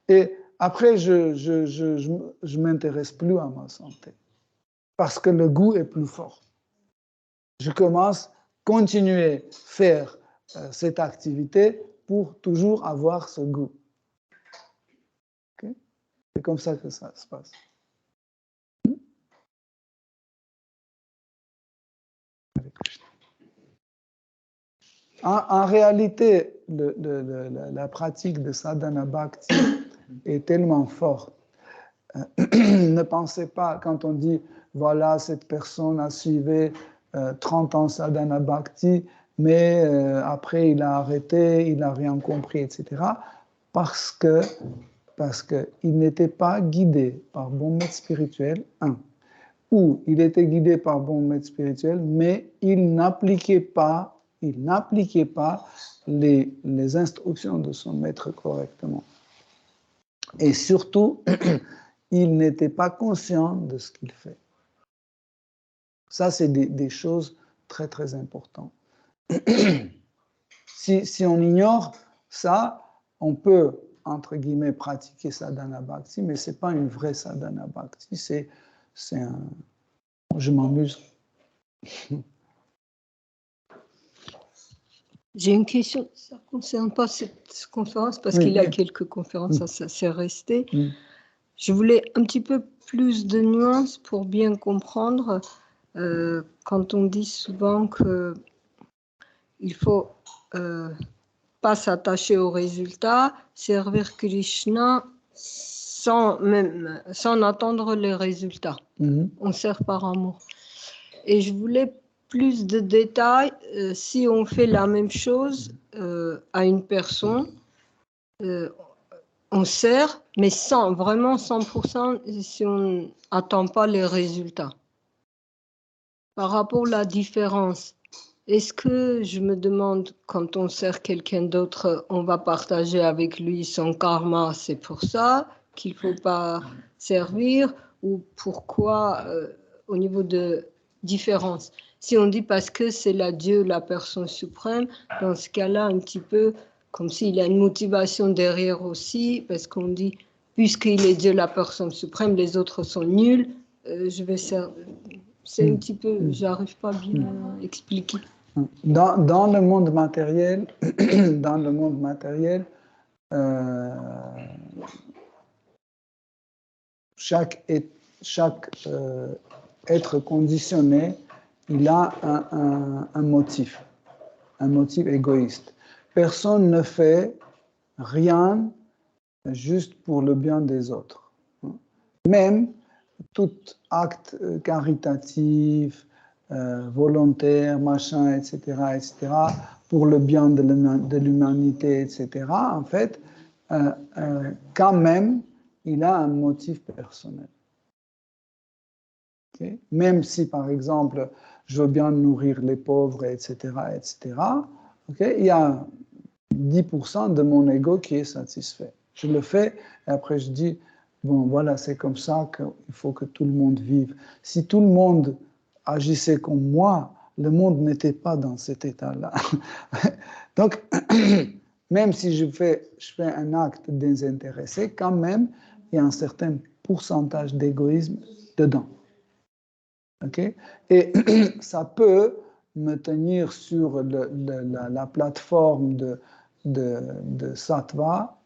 Et après, je m'intéresse plus à ma santé. Parce que le goût est plus fort. Je commence à continuer à faire cette activité pour toujours avoir ce goût. Okay? C'est comme ça que ça se passe. En réalité, la pratique de sadhana bhakti est tellement forte. Ne pensez pas, quand on dit, voilà, cette personne a suivi 30 ans sadhana bhakti, mais après il a arrêté, il n'a rien compris, etc. Parce qu'il n'était pas guidé par bon maître spirituel, ou il était guidé par bon maître spirituel, mais il n'appliquait pas les instructions de son maître correctement. Et surtout, il n'était pas conscient de ce qu'il fait. Ça, c'est des choses très, très importantes. Si on ignore ça, on peut, entre guillemets, pratiquer sadhana bhakti, mais ce n'est pas une vraie sadhana bhakti, c'est un... Je m'amuse. J'ai une question, ça ne concerne pas cette conférence, parce qu'il y a quelques conférences, ça s'est resté. Je voulais un petit peu plus de nuances pour bien comprendre, quand on dit souvent qu'il ne faut pas s'attacher aux résultats, servir Krishna sans attendre les résultats. On sert par amour. Et je voulais plus de détails, si on fait la même chose à une personne, on sert, mais vraiment 100% si on n'attend pas les résultats. Par rapport à la différence, est-ce que je me demande, quand on sert quelqu'un d'autre, on va partager avec lui son karma, c'est pour ça qu'il ne faut pas servir, ou pourquoi, au niveau de différence? Si on dit parce que c'est la Dieu, la personne suprême, dans ce cas-là, un petit peu comme s'il y a une motivation derrière aussi, parce qu'on dit, puisqu'il est Dieu, la personne suprême, les autres sont nuls, je vais servir. C'est un petit peu, j'arrive pas bien à expliquer. Dans le monde matériel, chaque être conditionné, il a un motif égoïste. Personne ne fait rien juste pour le bien des autres. Même tout acte caritatif, volontaire, machin, etc., pour le bien de l'humanité, etc., en fait, quand même, il a un motif personnel. Okay? Même si, par exemple, je veux bien nourrir les pauvres, etc., okay? Il y a 10% de mon ego qui est satisfait. Je le fais, et après je dis, bon, voilà, c'est comme ça qu'il faut que tout le monde vive. Si tout le monde agissait comme moi, le monde n'était pas dans cet état-là. Donc, même si je fais un acte désintéressé, quand même, il y a un certain pourcentage d'égoïsme dedans. Okay? Et ça peut me tenir sur la plateforme de sattva,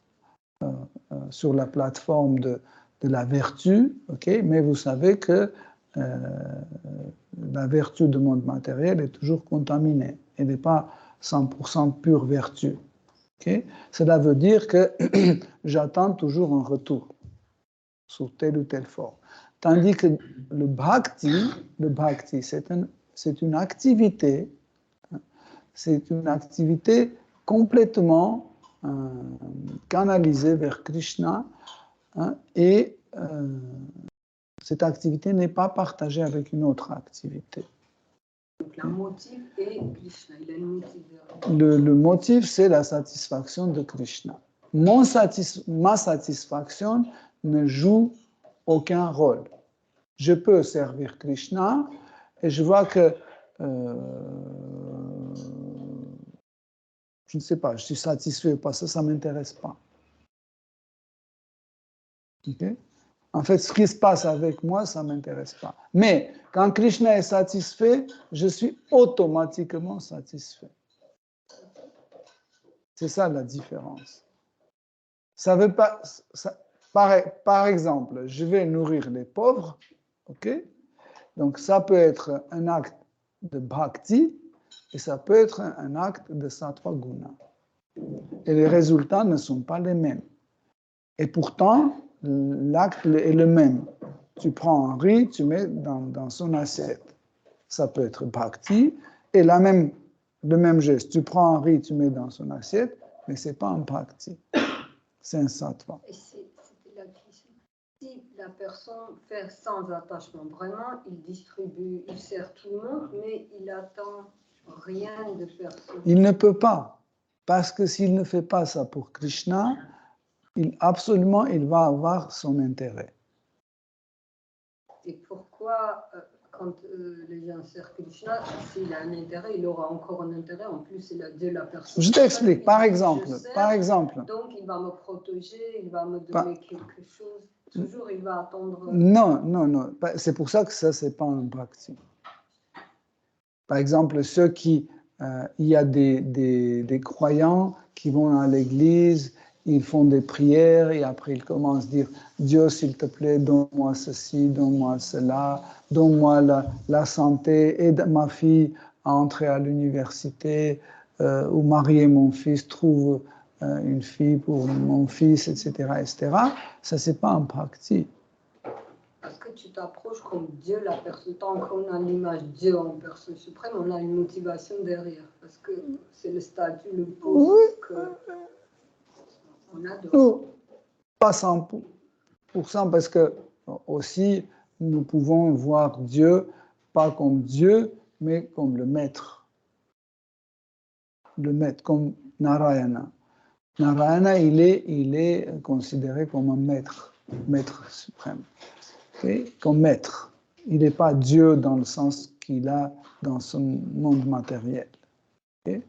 sur la plateforme de la vertu, okay? Mais vous savez que la vertu du monde matériel est toujours contaminée. Elle n'est pas 100% pure vertu. Okay? Cela veut dire que j'attends toujours un retour sous telle ou telle forme. Tandis que le bhakti, c'est une activité complètement canalisée vers Krishna, hein, et cette activité n'est pas partagée avec une autre activité. Donc, le motif est Krishna. Il a une motif. Le motif, c'est la satisfaction de Krishna. Ma satisfaction ne joue aucun rôle. Je peux servir Krishna et je vois que, je ne sais pas, je suis satisfait ou pas, ça ne m'intéresse pas. Okay? En fait, ce qui se passe avec moi, ça ne m'intéresse pas. Mais quand Krishna est satisfait, je suis automatiquement satisfait. C'est ça la différence. Ça veut pas, par exemple, je vais nourrir les pauvres, ok? Donc ça peut être un acte de bhakti et ça peut être un acte de sattva guna. Et les résultats ne sont pas les mêmes. Et pourtant, l'acte est le même. Tu prends un riz, tu mets dans son assiette. Ça peut être bhakti et le même geste. Tu prends un riz, tu mets dans son assiette, mais ce n'est pas un bhakti. C'est un sattva. Et c'était la question. Si la personne fait sans attachement, vraiment, il distribue, il sert tout le monde, mais il attend rien de personne. Il ne peut pas, parce que s'il ne fait pas ça pour Krishna, il va avoir son intérêt. Et pourquoi, quand les gens servent Krishna, s'il a un intérêt, il aura encore un intérêt, en plus il a Dieu la personne. Je t'explique, par exemple. Donc il va me protéger, il va me donner quelque chose. Toujours il va attendre. Non. C'est pour ça que ça, c'est pas un bhakti. Par exemple, il y a des croyants qui vont à l'église, ils font des prières et après ils commencent à dire « Dieu, s'il te plaît, donne-moi ceci, donne-moi cela, donne-moi la santé, aide ma fille à entrer à l'université ou marier mon fils, trouve une fille pour mon fils, etc. etc. » Ça, c'est pas un bhakti. Parce que tu t'approches comme Dieu, la personne. Tant qu'on a l'image de Dieu en personne suprême, on a une motivation derrière. Parce que c'est le statut, le poste qu'on adore. Non, pas 100%, parce que aussi, nous pouvons voir Dieu, pas comme Dieu, mais comme le maître. Le maître, comme Narayana. Narayana, il est considéré comme un maître suprême. Okay? Comme maître. Il n'est pas Dieu dans le sens qu'il a dans ce monde matériel. Okay?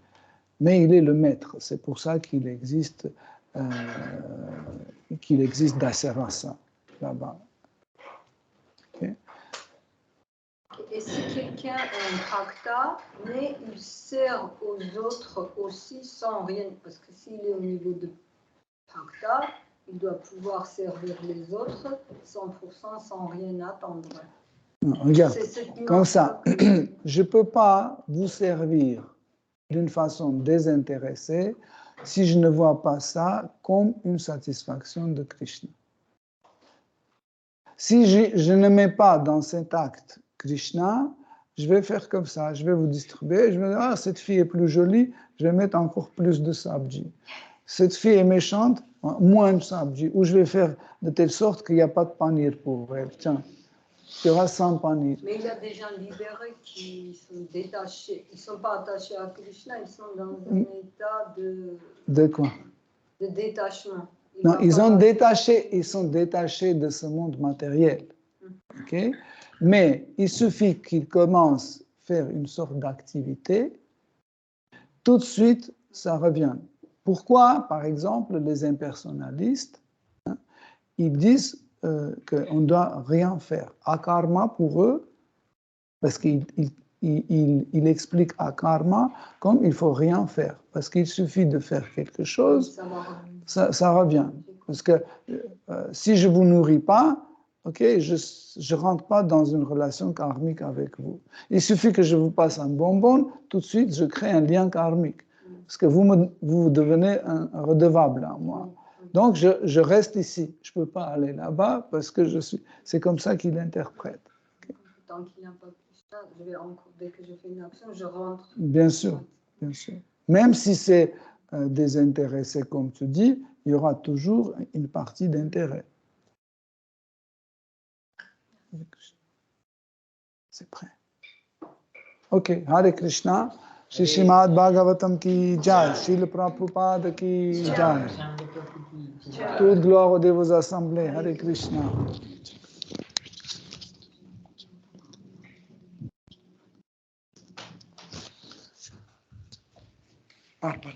Mais il est le maître, c'est pour ça qu'il existe Dassarasa là-bas. Okay? Et si quelqu'un a un tractat, mais il sert aux autres aussi sans rien, parce que s'il est au niveau de tractat, il doit pouvoir servir les autres 100% sans rien attendre. Non, regarde, C'est comme ça, je ne peux pas vous servir d'une façon désintéressée si je ne vois pas ça comme une satisfaction de Krishna. Si je ne mets pas dans cet acte Krishna, je vais faire comme ça, je vais vous distribuer, je vais dire, ah, cette fille est plus jolie, je vais mettre encore plus de sabji. Cette fille est méchante, moins de sabji, ou je vais faire de telle sorte qu'il n'y a pas de panir pour elle. Tiens, tu auras 100 panir. Mais il y a des gens libérés qui sont détachés, ils ne sont pas attachés à Krishna, ils sont dans un état De quoi? de détachement. Non, ils sont détachés de ce monde matériel. Okay? Mais il suffit qu'ils commencent à faire une sorte d'activité, tout de suite, ça revient. Pourquoi, par exemple, les impersonnalistes, ils disent qu'on ne doit rien faire. Akarma, pour eux, parce qu'ils expliquent akarma comme il ne faut rien faire. Parce qu'il suffit de faire quelque chose, ça revient. Parce que si je ne vous nourris pas, okay, je ne rentre pas dans une relation karmique avec vous. Il suffit que je vous passe un bonbon, tout de suite, je crée un lien karmique. Parce que vous devenez un redevable à moi. Donc, je reste ici. Je ne peux pas aller là-bas parce que c'est comme ça qu'il interprète. Okay. Tant qu'il n'a pas plus ça, dès que je fais une action, je rentre. Bien sûr, bien sûr. Même si c'est désintéressé, comme tu dis, il y aura toujours une partie d'intérêt. C'est prêt. Ok, Hare Krishna. Shri Srimad Bhagavatam ki jai, Srila Prabhupada ki jai. Toute gloire aux vos assemblées. Hare Krishna. Ah, pardon.